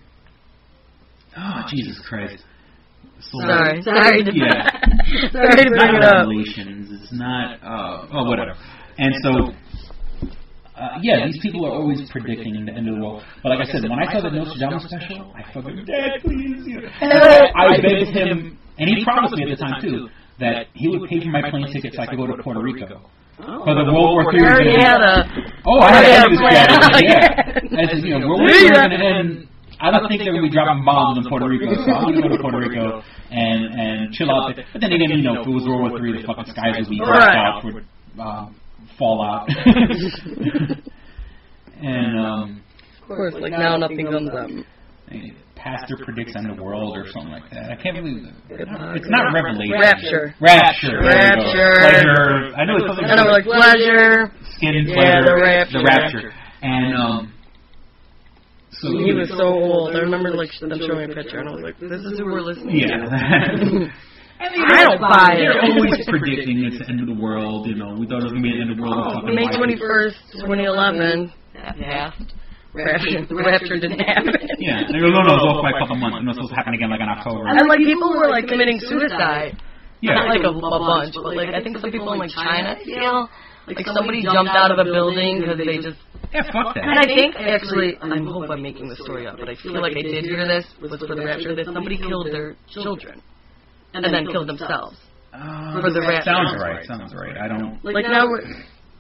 Jesus Christ. Sorry to Sorry to bring it up. Revelations. It's not, whatever. And so, these people are always predicting the end of the world. But like I said, when I saw the Nostradamus special, I fucking, Dad, please. I begged him, and he promised me at the time, too, that he would pay for my plane ticket so I could go to Puerto Rico. For the World War III. I had this strategy. Yeah. As World War III is going to end. I don't think they're going to be dropping bombs in Puerto Rico, so I'm going to go to Puerto Rico and chill out there. But then again, if it was World War III, the fucking skies would be blacked out, would fall out. And of course, like now nothing comes up. Pastor predicts end of the world or something like that. I can't believe it. It's not Revelation. Rapture. Pleasure. I know it's something. I know, like pleasure. Skin pleasure. Yeah, the rapture. And so he was so old. I remember like them showing a picture, and I was like, "This is who we're listening to." I don't buy it. They're always predicting it's the end of the world. We thought it was going to be the end of the world. May 21st, 2011. That passed. Rapture didn't happen. Yeah, they go, no, it was off by a couple months, and it was supposed to happen again like in October. And like people were like committing suicide. Yeah. Not like a bunch, but like I think some people in like China feel like somebody jumped out of a building because they just. Yeah, fuck that. And I think actually, I hope I'm making the story up, but I feel like I did hear this was for the rapture that somebody killed their children and then killed themselves for the rapture. Sounds right. I don't. Like now we're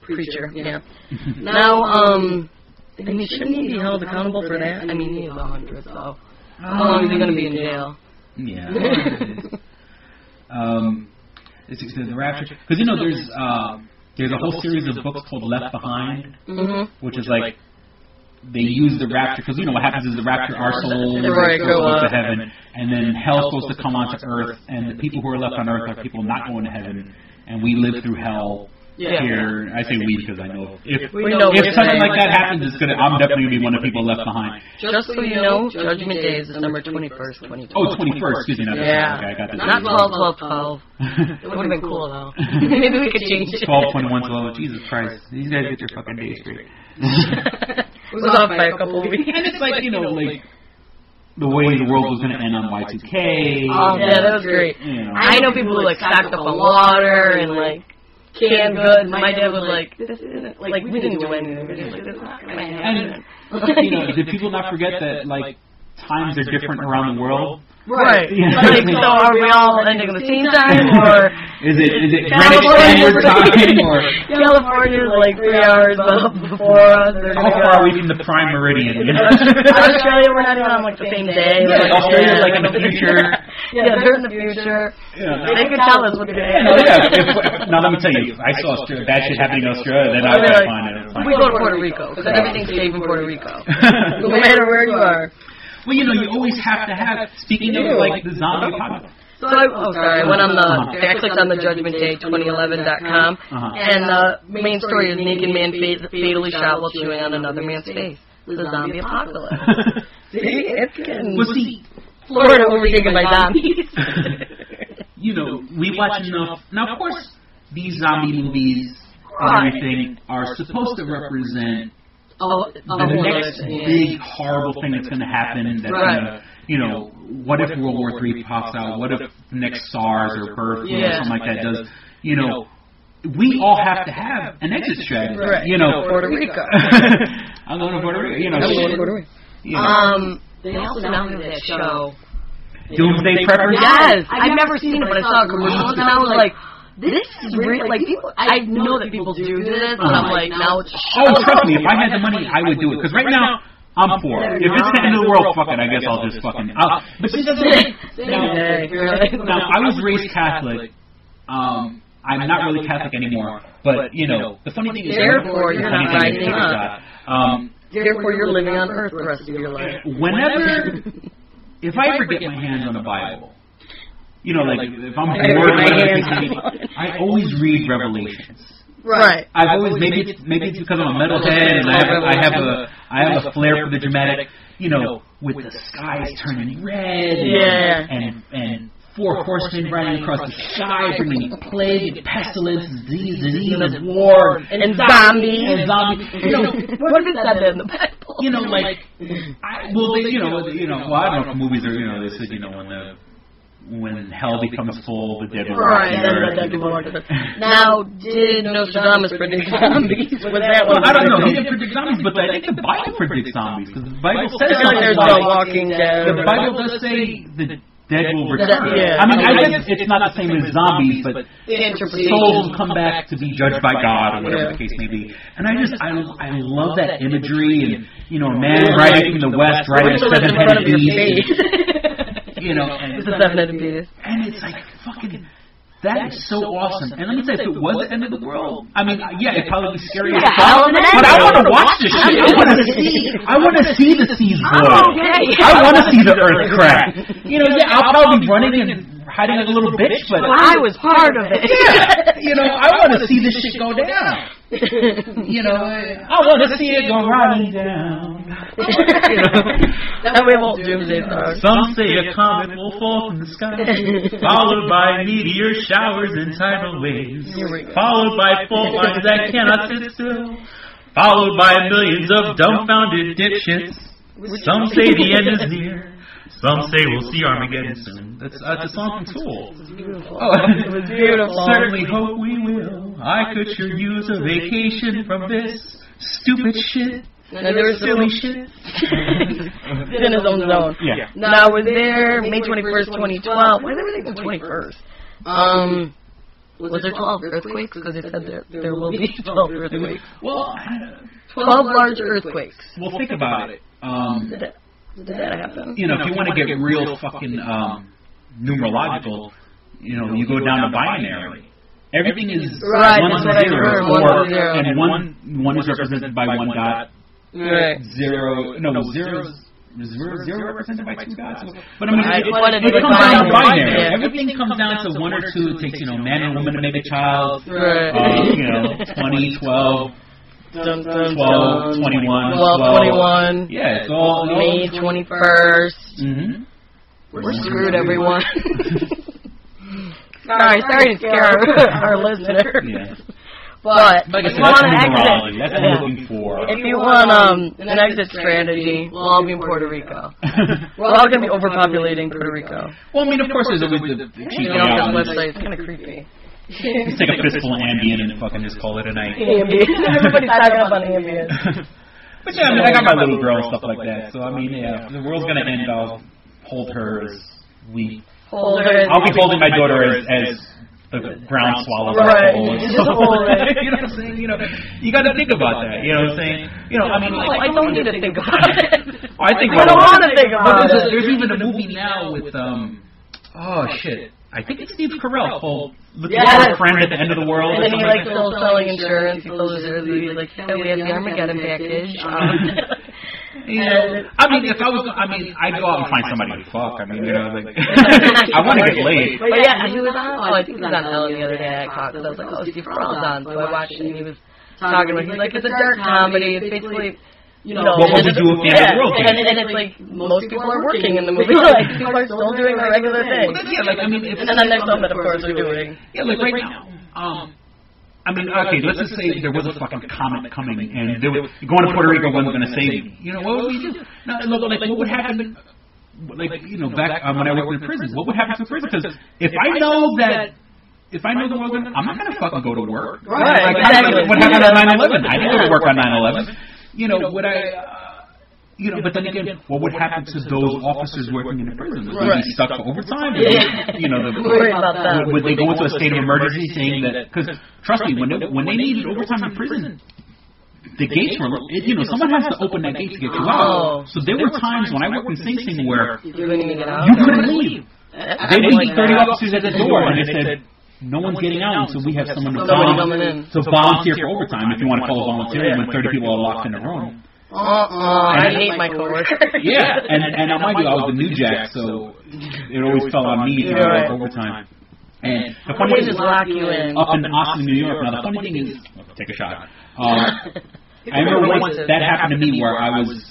preacher. Yeah. Now I mean, shouldn't he be held accountable for that? I mean, he is 100, so how long is he going to be in jail? Yeah. It's the rapture. Because, there's a whole series of books called Left Behind, which is like, they use the rapture, because, what happens is the rapture, our souls go to heaven, and then hell supposed to come onto earth, and the people who are left on earth are people not going to heaven, and we live through hell. Here, I say we because I know if something like that happens, I'm definitely going to be one of the people left behind. Just so you know, Judgment Day is December 21st, 2012. Oh, 21st, excuse me. Yeah. Okay, I got this. Not 12. It would have been cool, though. Maybe we could change it. 12, 21, 12. Jesus Christ. These guys get their fucking days straight. It was off by a couple of weeks. And it's like, like the way the world was going to end on Y2K. Oh, yeah, that was great. I know people who, stocked up on water and, canned goods. My dad was like, this isn't, we didn't do anything. We're just like, this is not going to happen. And, did people not forget that, times are different around the world? Right. So are we all ending at the same time, or is it Greenwich Standard Time, or California's 3 hours up before us? How far are we from the prime meridian? Australia, we're not even on the same day. Yeah, Australia's in the future. Yeah, they're in the future. Yeah. They could tell us what's going to happen. Now let me tell you, if I saw bad shit happening in Australia, then I would find it. We go to Puerto Rico because everything's safe in Puerto Rico, no matter where you are. Well, you always have to have, speaking of, the zombie apocalypse. So I went on I clicked on the judgmentday2011.com, and the main story is naked man fatally shot while chewing on another man's face. The zombie apocalypse. See, it's getting Florida overtaken by zombies. We watch enough. Now, of course, these zombie movies and everything are supposed to represent the next big horrible thing that's going to happen that's going to what if World War III pops out? What if next SARS or bird flu or something like that does? We all have to have an exit strategy. Right. Puerto Rico. I'm going to Puerto Rico. I'm going to Puerto Rico. They also now have that show. Doomsday Preppers? Yes. I've never seen it, but I saw commercials and I was like, this is real. Like, people, I know that people do this, but I'm like, now it's a show. Oh, trust me, if I had the money, I would do it. Because right now, I'm poor. If it's the end of the world, fuck it, I guess I'll just fucking... But see, that's now, I was raised Catholic. I'm not really Catholic anymore. But, the funny thing is... Therefore, you're not rising up. Therefore, you're living on earth the rest of your life. Whenever... If I ever get my hands on the Bible... like if I'm bored, I always read Revelations. Right. I've always maybe it's because I'm a metalhead and I have a flair for the dramatic. With the skies turning red and 4 horsemen riding across the sky, bringing plague and pestilence, disease and war and zombies. What if it said that in the Bible? I don't know if movies are they said when hell becomes full, the dead will walk the earth. Now, did Nostradamus predict zombies? Was that one? I don't know. He didn't predict zombies, but I think the Bible predicts zombies because the Bible says there's no Walking Dead. The Bible does say the dead will return. I mean, I guess it's not the same as zombies, but souls will come back to be judged by God or whatever the case may be. And I love that imagery and a man riding from the west riding a 7-headed beast. And it's a 7-headed beast. And it's like, fucking, that is so awesome. And let me tell you, if it was the end of the world, I mean, it'd probably be scary as fuck, but I want to watch this shit. I want to see the seas blow. I want to see the earth crack. I'll probably be running and hiding like a little bitch, but I was part of it. I want to see this shit go down. I want to see it go running down. That way won't Doomsday song. Some say a comet will fall from the sky, followed by meteor showers and tidal waves, followed by fault lines that cannot sit still, followed by millions of dumbfounded dipshits. Some say the end is near. Some say we'll see Armageddon soon. That's a song from Tool. It was beautiful. It was beautiful. Certainly hope we will. I could sure use a vacation from this stupid shit. And there was silly shit. In his own zone. Yeah. Now, was there May 21st, 2012? Why did everything the 21st? Was there 12 earthquakes? Because they said there will be 12 earthquakes. Well, 12 large earthquakes. Well, think about it. Did that happen? If you want to get real fucking numerological, you go down to binary. Everything is 1 to 0, 4, and one is represented by 1 dot. Right. 0 represented by 2 dots. But I mean, it comes down to binary. Yeah. Everything comes down to 1 or 2. It takes man and woman to make a child. Right. 20, 12. 12, 21, 21. Yeah, it's all May 21st. Mm-hmm. We're screwed, everyone. Sorry to scare our listeners. Yeah. But like if you want an exit, that's what I'm looking for. If you want an exit strategy, we'll all be in Puerto Rico. We're all going to be overpopulating Puerto Rico. Well, I mean, of course, there's always the cheap website. It's kind of creepy. Just take a fistful of Ambien and fucking just call it a night. Everybody's talking up on Ambien. But yeah, I mean, I got my little girl and stuff like that. So, I mean, yeah, if the world's going to end, I'll hold her as we... I'll be holding my daughter as the ground swallow. Right. You know what I'm saying? You got to think about that. You know what I'm saying? I mean, I don't need to think about it. I don't want to think about it. There's even a movie now with I think it's Steve Carell called Looking for a Friend at the End of the World. And then he still selling insurance. He closes early. He's like, hey, we have the Armageddon package. I mean, I'd go out and find somebody to fuck. I mean, I want to get laid. But yeah, he was on. I think he was on Ellen the other day. I caught because I was like, oh, Steve Carell's on. So I watched it and he was talking about. He's like, it's a dark comedy. It's basically. What would you do if the end of the world came? And it's like most people are working in the movie. Like people are still doing their regular thing. Yeah, like I mean, and then there's some that of course are doing. Yeah, like right now. I mean, okay, let's just say there was a fucking comet coming and going to Puerto Rico wasn't going to save me. What would we do? No, look, like what would happen? like, you know, back when I worked in prison, what would happen to prison? Because if I know the world, I'm not going to fucking go to work. Right. Like, exactly. What happened on 9/11? I didn't go to work on 9/11. You know, would I... but then again, what would happen to those officers working in the prison? Would they be stuck for overtime? Would they go into a state of emergency saying that? Because trust me, when they needed overtime in prison, the gates were, someone has to open that gate to get you out. So there were times when I worked in Sing Sing where you couldn't leave. They would leave 30 officers at the door, and they said, no one's getting out until we have someone to volunteer for overtime, if you want to call a volunteer when 30 people are locked in a room. I hate my coworker. Yeah, and now mind you, I was the new jack, so it always fell on me to work overtime. And the funny thing is, lock you in. Up in Austin, New York. Now the funny thing is, take a shot. I remember once that happened to me where I was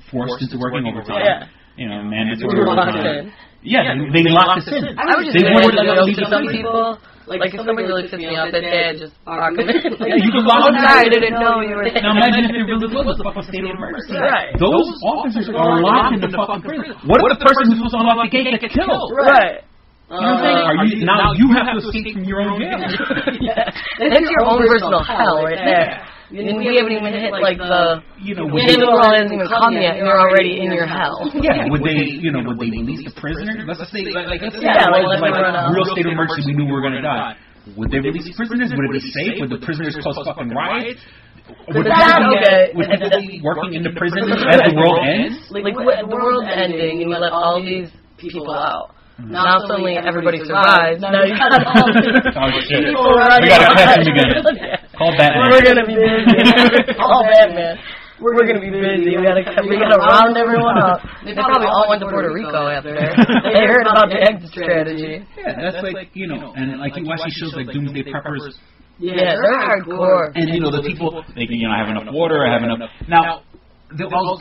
forced into working overtime. Yeah. Mandatory overtime. Yeah, they locked us in. I was just worried that some people. Like if somebody really pissed me off, that dad just lock them in. You can lock them in. I didn't know you were there. Now imagine if it really was a fucking state of emergency. Right. Those officers are locked in the fucking prison. What if the person who's supposed to unlock the gate gets killed? Right. You know what I'm saying? Now you have to escape from your own jail. That's your own personal hell right there. And we haven't even hit like the world hasn't even come yet, and you're already in your hell. Yeah. Would they release the prisoners? Let's say like real state of emergency, we knew we were gonna die. Would they release prisoners? Would it be safe? Would the prisoners cause fucking riots? Would people be working in the prison as the world ends? Like the world's ending, and we let all these people out. Now suddenly everybody survives. Now you got all these people running. We gotta catch him again. Call Batman. We're gonna be busy. Call Batman. We're gonna be busy. We gotta round everyone up. They probably all went to Puerto Rico after that. They heard about the exit strategy. Yeah, that's like and like you watch these shows like Doomsday Preppers. Yeah, they're hardcore. And the people they I have enough water. I have enough. Now,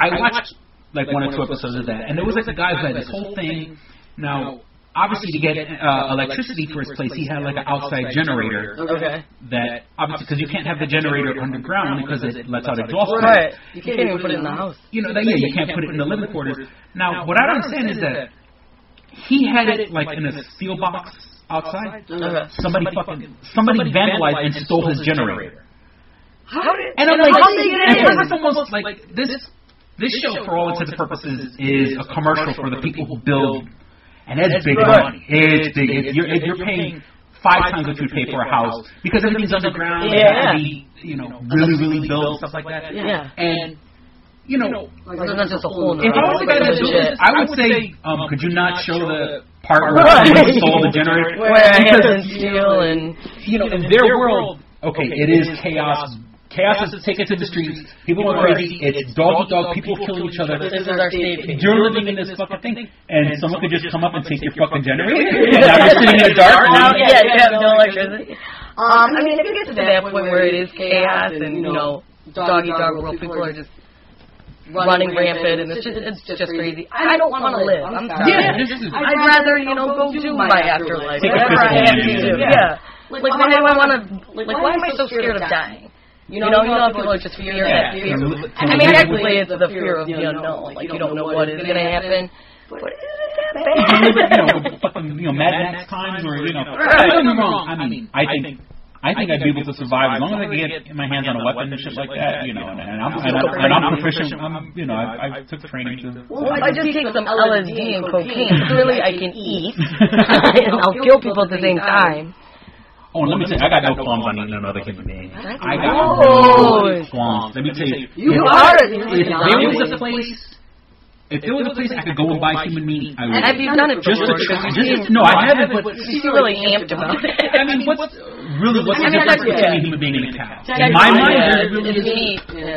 I watched like 1 or 2 episodes of that, and there was like the guy who had this whole thing. Now, obviously, to get electricity for his place, he had like an outside generator. Okay. That obviously, because you can't have the generator underground because it lets out exhaust. Right. You can't even put it in the house. You can't put it in the living quarters. Now, what I don't understand is that he had it like in a steel box outside. Okay. Somebody vandalized and stole his generator. And I'm like, how did they get in? It's almost like this show, for all intents and purposes, is a commercial for the people who build. And that's big money. It's big. If you're paying 5 times what you'd pay for a house because everything's underground, it has to be, really, really built, stuff like that. Yeah. And there's not just a hole in the if I was the guy that built this, I would say, could you not show the part where you stole the generator? Where I have to steal and in their world, okay, it is chaos. Chaos is taken to the streets. People are crazy. It's dog eat dog. People killing each other. This is our state. You're living in this fucking thing, and someone could just come up and take your fucking generator. And now you're sitting in the dark. You have no electricity. I mean, if it gets to that point where it is chaos and dog eat dog world, people are just running rampant, and it's just crazy. I don't want to live. I'm sorry. Yeah, I'd rather go do my afterlife. Whatever I have to do. Yeah. Like why do I want to? Like why am I so scared of dying? You know, people are just fear. I mean, technically, it's the fear of the unknown. Like, you don't know what is going to happen. But fucking, Mad Max times, or don't get me wrong. I mean, I think I'd be able to survive as long as I can get my hands on a weapon and shit like that. And I'm proficient. I took training to. Well, if I just take some LSD and cocaine, clearly I can eat, and I'll kill people at the same time. Oh, and let me tell you, I got no qualms on eating another human being. I got no qualms. Let me tell you. If there was a place I could go and buy human meat, I would. Have you done it before? No, I haven't, but she's really amped about it. I mean, what's the difference between a human being and a cow? In my mind,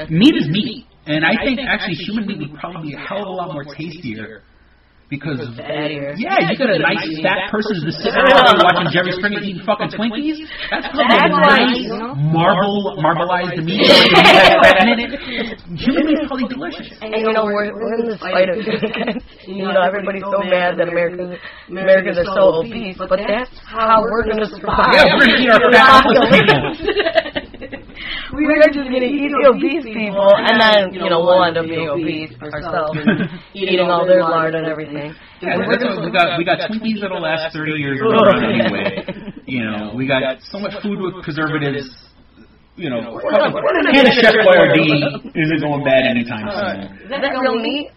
meat is meat. And I think, actually, human meat would probably be a hell of a lot more tastier. Because you got a nice fat person just sitting around watching Jerry Springer eating fucking Twinkies. That's probably nice marbleized meat. Human meat is probably delicious. And we're in this fight of everybody's so mad that Americans are so obese, but that's how we're going to survive. Yeah, we're going to eat our fat people. we're just going to eat the obese people, and then, we'll end up being obese ourselves and eating all their lard and everything. Yeah, we got Twinkies that'll last 30 years anyway. We got so much food with preservatives. Can of Chef Boyardee isn't going bad anytime soon. Is that real meat?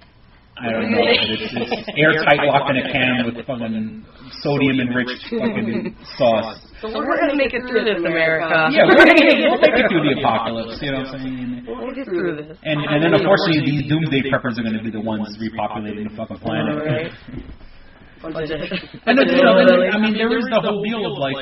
I don't know. It's airtight, locked in a can with fucking sodium-enriched fucking sauce. So we're going to make it through this, America. Yeah, we'll make it through the apocalypse, you know what I'm saying? We'll get through this. And then, unfortunately, these Doomsday Preppers are going to be the ones repopulating the fucking planet. Right. And there is the whole deal of, like,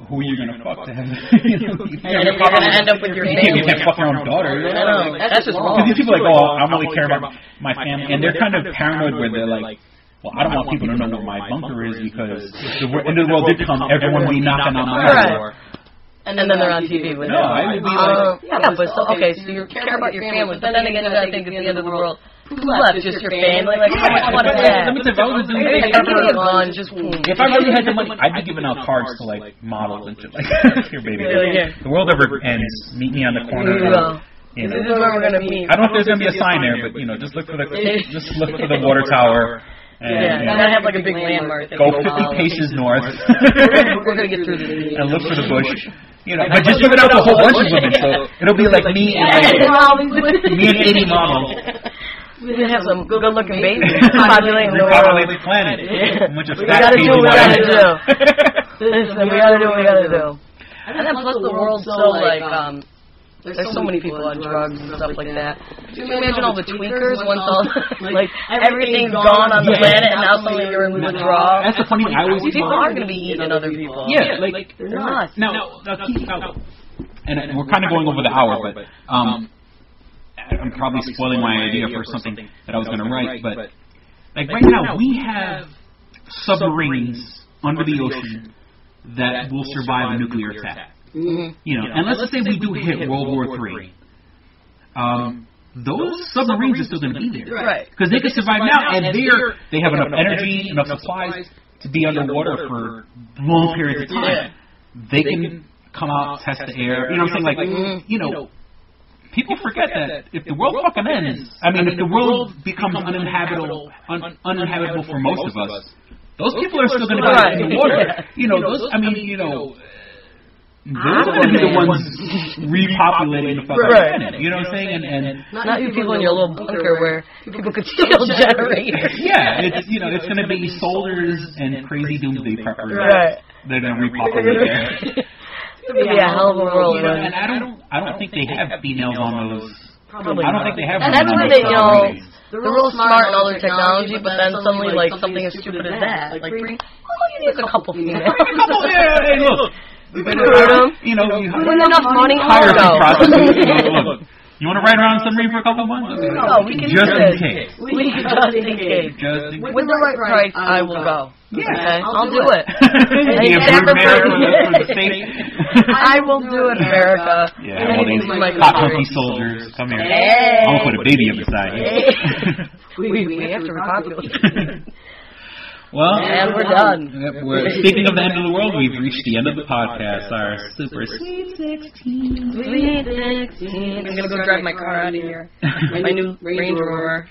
who are you going to fuck to have? You're going to end up with your family. You can't fuck your own daughter. That's just wrong. Because these people are like, I don't really care about my family. And they're kind of paranoid where they're like, well, I don't want people to know where my bunker is because if the end of the world did come, everyone would be knocking on my door. And then they're on TV with it. No, I would be like... so you care about your family. But then again, I think it's the end of the world. Who's left? Just your family? Like, how much money is that? If I really had the money, I'd be giving out cards to, like, models and shit. Like, here, baby. The world ever ends. Meet me on the corner. This is where we're going to meet. I don't know if there's going to be a sign there, but, just look for the water tower. And, gotta have like a big landmark. Go 50 paces north. We're gonna get through this. And look for the bush. But just give it out to a whole bunch of women, so it'll be like me and 80 models. We're gonna have some good-looking babies populating the world. Repopulate the planet. We gotta do what we gotta do. Listen, we gotta do what we gotta do. And then plus the world's so like there's so many people on drugs and stuff like that. Can you imagine all the tweakers once all, like, everything's gone on the planet and now suddenly you're in withdrawal? That's the funny thing. I always people are going to be eating other people. Yeah, like, they're not. Now, and we're kind of going over the hour, but I'm probably spoiling my idea for something that I was going to write, but, like, right now, we have submarines under the ocean that will survive a nuclear attack. Mm-hmm. And let's say we do hit World War III. Those submarines are still going to be there, right? Because they can survive now, and they have enough energy, enough supplies to be underwater for long periods of time. They can come out, test the air. You know what I'm saying? Like, people forget that if the world fucking ends, if the world becomes uninhabitable for most of us, those people are still going to be in the water. Those are going to be the ones repopulating the fucking planet. You know what I'm saying? And not you people in your little bunker where people could steal generators. Yeah, it's going to be soldiers and crazy Doomsday Preppers. Right. They're going to repopulate there. It's going to be a hell of a world. And I don't think they have females on those. Probably I don't think they have. And that's where they're real smart in all their technology, but then suddenly like something as stupid as that, like bring you need a couple females. Hey, look. You enough money. Hire some prostitutes. Look, you want to ride around submarine for a couple months? No, we can just in case. Just in case. With the right price, I will go. Yeah, okay? I'll do it. I will do it, America. Yeah, all these hot hunky soldiers, come here. Hey. I'm gonna put a baby up beside you. We have to repopulate. Well, and we're done. Speaking of the end of the world, we've reached the end of the podcast. Our super sweet 16. Sweet 16. I'm going to go drive my car out of here. My new Range Rover.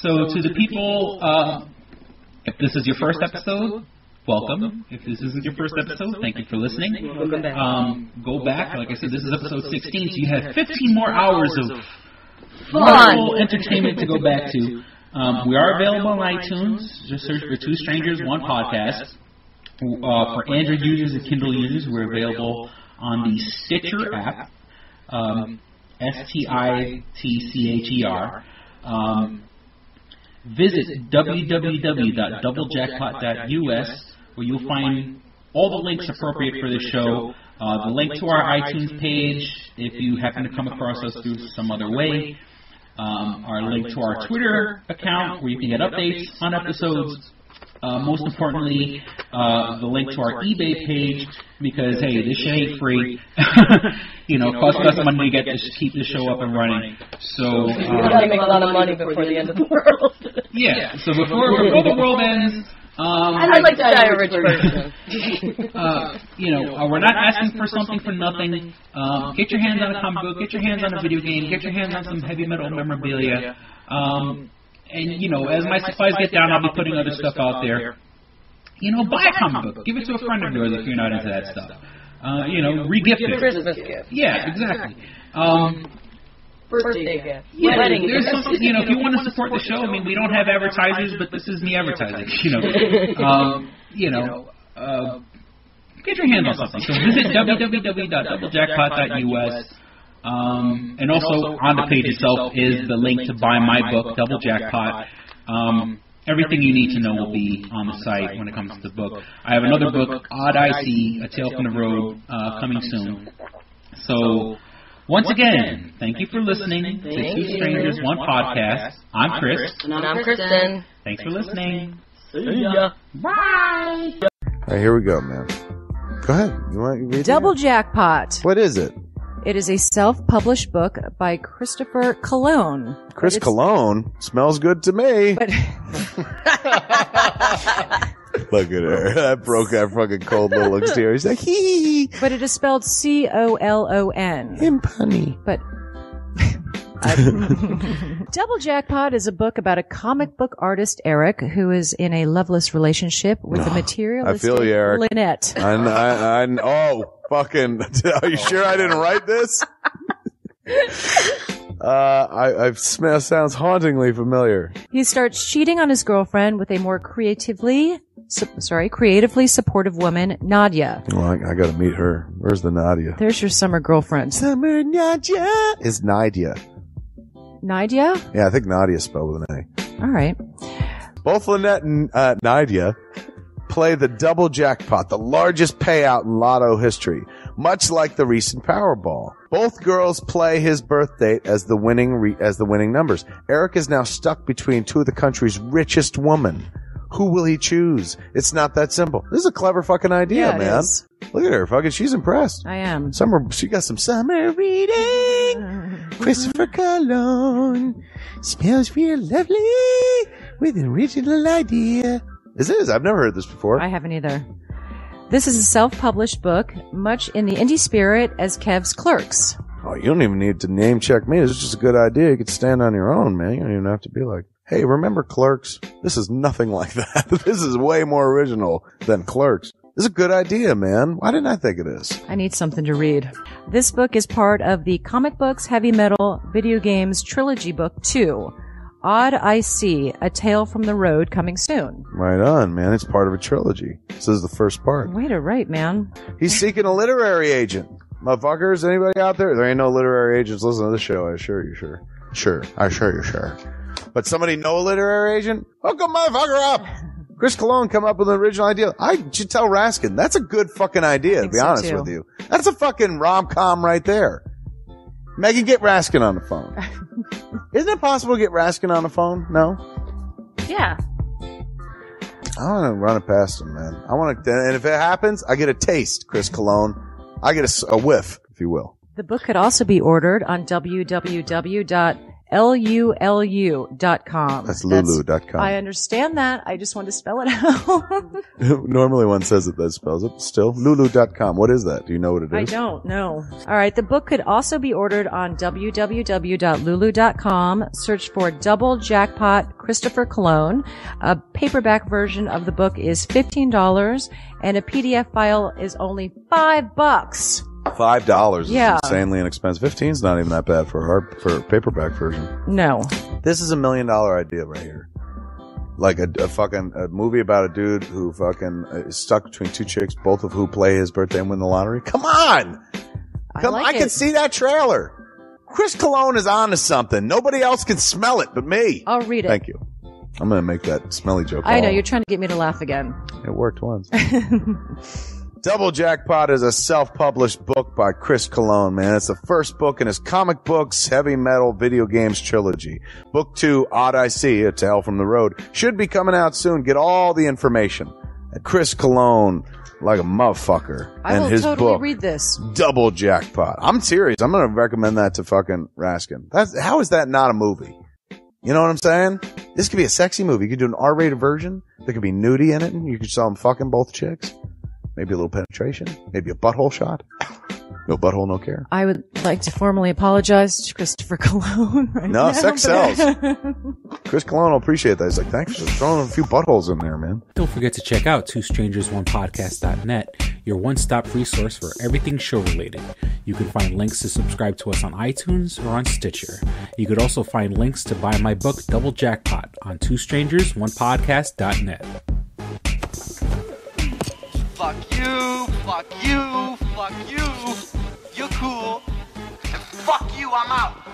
So to the people, if this is your first episode, welcome. If this isn't your first episode, thank you for listening. Welcome back. Go back. Like I said, this is episode 16, so you have 15 more hours of fun entertainment to go back to. We are available on iTunes. Just search for Two Strangers, One Podcast. For Android users and Kindle users, we're available on the Stitcher app, STITCHER. Visit www.doublejackpot.us, where you'll find all the links appropriate for the show. The link to our iTunes page, if you happen to come across us through some other way. Our link to our Twitter account where you can get updates on episodes. Most importantly, the link to our eBay page because, hey, this shit ain't free. It costs us money to keep the show up and running. So we got to make a lot of money before the end of the world. Yeah. So before the world ends, I'd like to die a rich person. We're not asking for something for nothing. Get your hands on a comic book, get your hands on a video game, get your hands on some heavy metal memorabilia. As my supplies get down, I'll be putting other stuff out there. Buy a comic book. Give it to a friend of yours if you're not into that stuff. Re-gift it. Christmas gift. Yeah, exactly. Birthday gift. Yeah, Wedding there's gift. something, if you want to support the show, we don't have advertisers, but this is me advertising, get your hands on something. So visit www.doublejackpot.us. And also on the page itself is the link to buy my book, Double Jackpot. Everything you need to know will be on the site when it comes to the book. I have another book, Odd I See, A Tale from the Road, coming soon. So, once again, thank you for listening to Two Strangers, One Podcast. I'm Chris. And I'm Kristyn. Thanks for listening. See ya. Bye. All right, here we go, man. Go ahead. You want to read Double Jackpot. What is it? It is a self-published book by Christopher Cologne. Chris Cologne? Smells good to me. But Look at her. That broke that fucking cold little exterior. He's like, hee. But it is spelled Colon. Him punny. But Double Jackpot is a book about a comic book artist, Eric, who is in a loveless relationship with a materialistic I feel you, Eric. Lynette. Oh, fucking. Are you sure I didn't write this? Sounds hauntingly familiar. He starts cheating on his girlfriend with a more creatively supportive woman, Nadia. Well, I gotta meet her. Where's the Nadia? There's your summer girlfriend. Summer Nadia is Nadia. Nadia? Yeah, I think Nadia spelled with an A. All right. Both Lynette and Nadia play the double jackpot, the largest payout in lotto history, much like the recent Powerball. Both girls play his birth date as the winning numbers. Eric is now stuck between two of the country's richest women. Who will he choose? It's not that simple. This is a clever fucking idea, Yeah, it man. is. Look at her, fucking. She's impressed. I am. She got some summer reading. Christopher Cologne smells real lovely with an original idea. Is it? I've never heard this before. I haven't either. This is a self-published book, much in the indie spirit as Kev's Clerks. Oh, you don't even need to name check me. It's just a good idea. You could stand on your own, man. You don't even have to be like, hey, remember Clerks? This is nothing like that. This is way more original than Clerks. This is a good idea, man. Why didn't I think of this? I need something to read. This book is part of the Comic Books, Heavy Metal, Video Games Trilogy Book 2. Odd I See, A Tale from the Road, coming soon. Right on, man. It's part of a trilogy. This is the first part. Way to write, man. He's seeking a literary agent. Motherfuckers, anybody out there? There ain't no literary agents listening to this show. I assure you, sure. Sure. I assure you, sure. But somebody know a literary agent? Hook a motherfucker up! Chris Cologne come up with an original idea. I should tell Raskin. That's a good fucking idea, to be honest with you. That's a fucking rom-com right there. Megan, get Raskin on the phone. Isn't it possible to get Raskin on the phone? No? Yeah. I want to run it past him, man. I want to, and if it happens, I get a taste, Chris Cologne. I get a whiff, if you will. The book could also be ordered on www.lulu.com. That's lulu.com. I understand that. I just want to spell it out. Normally one says it that spells it. Still, lulu.com. What is that? Do you know what it is? I don't know. All right. The book could also be ordered on www.lulu.com. Search for Double Jackpot Christopher Cologne. A paperback version of the book is $15 and a PDF file is only $5. $5 is Yeah. insanely inexpensive. 15's not even that bad for a paperback version. No. This is $1 million idea right here. Like a movie about a dude who fucking is stuck between two chicks, both of who play his birthday and win the lottery. Come on! I can see that trailer. Chris Cologne is on to something. Nobody else can smell it but me. I'll read it. Thank you. I'm going to make that smelly joke. I know. You're trying to get me to laugh again. It worked once. Double Jackpot is a self-published book by Chris Cologne, man. It's the first book in his comic books, heavy metal, video games trilogy. Book 2, Odd I See, A Tale from the Road, should be coming out soon. Get all the information at Chris Cologne, like a motherfucker. I will his totally book, read this. Double Jackpot. I'm serious. I'm going to recommend that to fucking Raskin. How is that not a movie? You know what I'm saying? This could be a sexy movie. You could do an R-rated version. There could be nudity in it, and you could show them fucking both chicks. Maybe a little penetration. Maybe a butthole shot. No butthole, no care. I would like to formally apologize to Christopher Cologne. No, sex sells. Chris Cologne will appreciate that. He's like, thanks for throwing a few buttholes in there, man. Don't forget to check out twostrangersonepodcast.net, your one-stop resource for everything show-related. You can find links to subscribe to us on iTunes or on Stitcher. You could also find links to buy my book, Double Jackpot, on twostrangersonepodcast.net. Fuck you, fuck you, fuck you. You're cool. And fuck you, I'm out.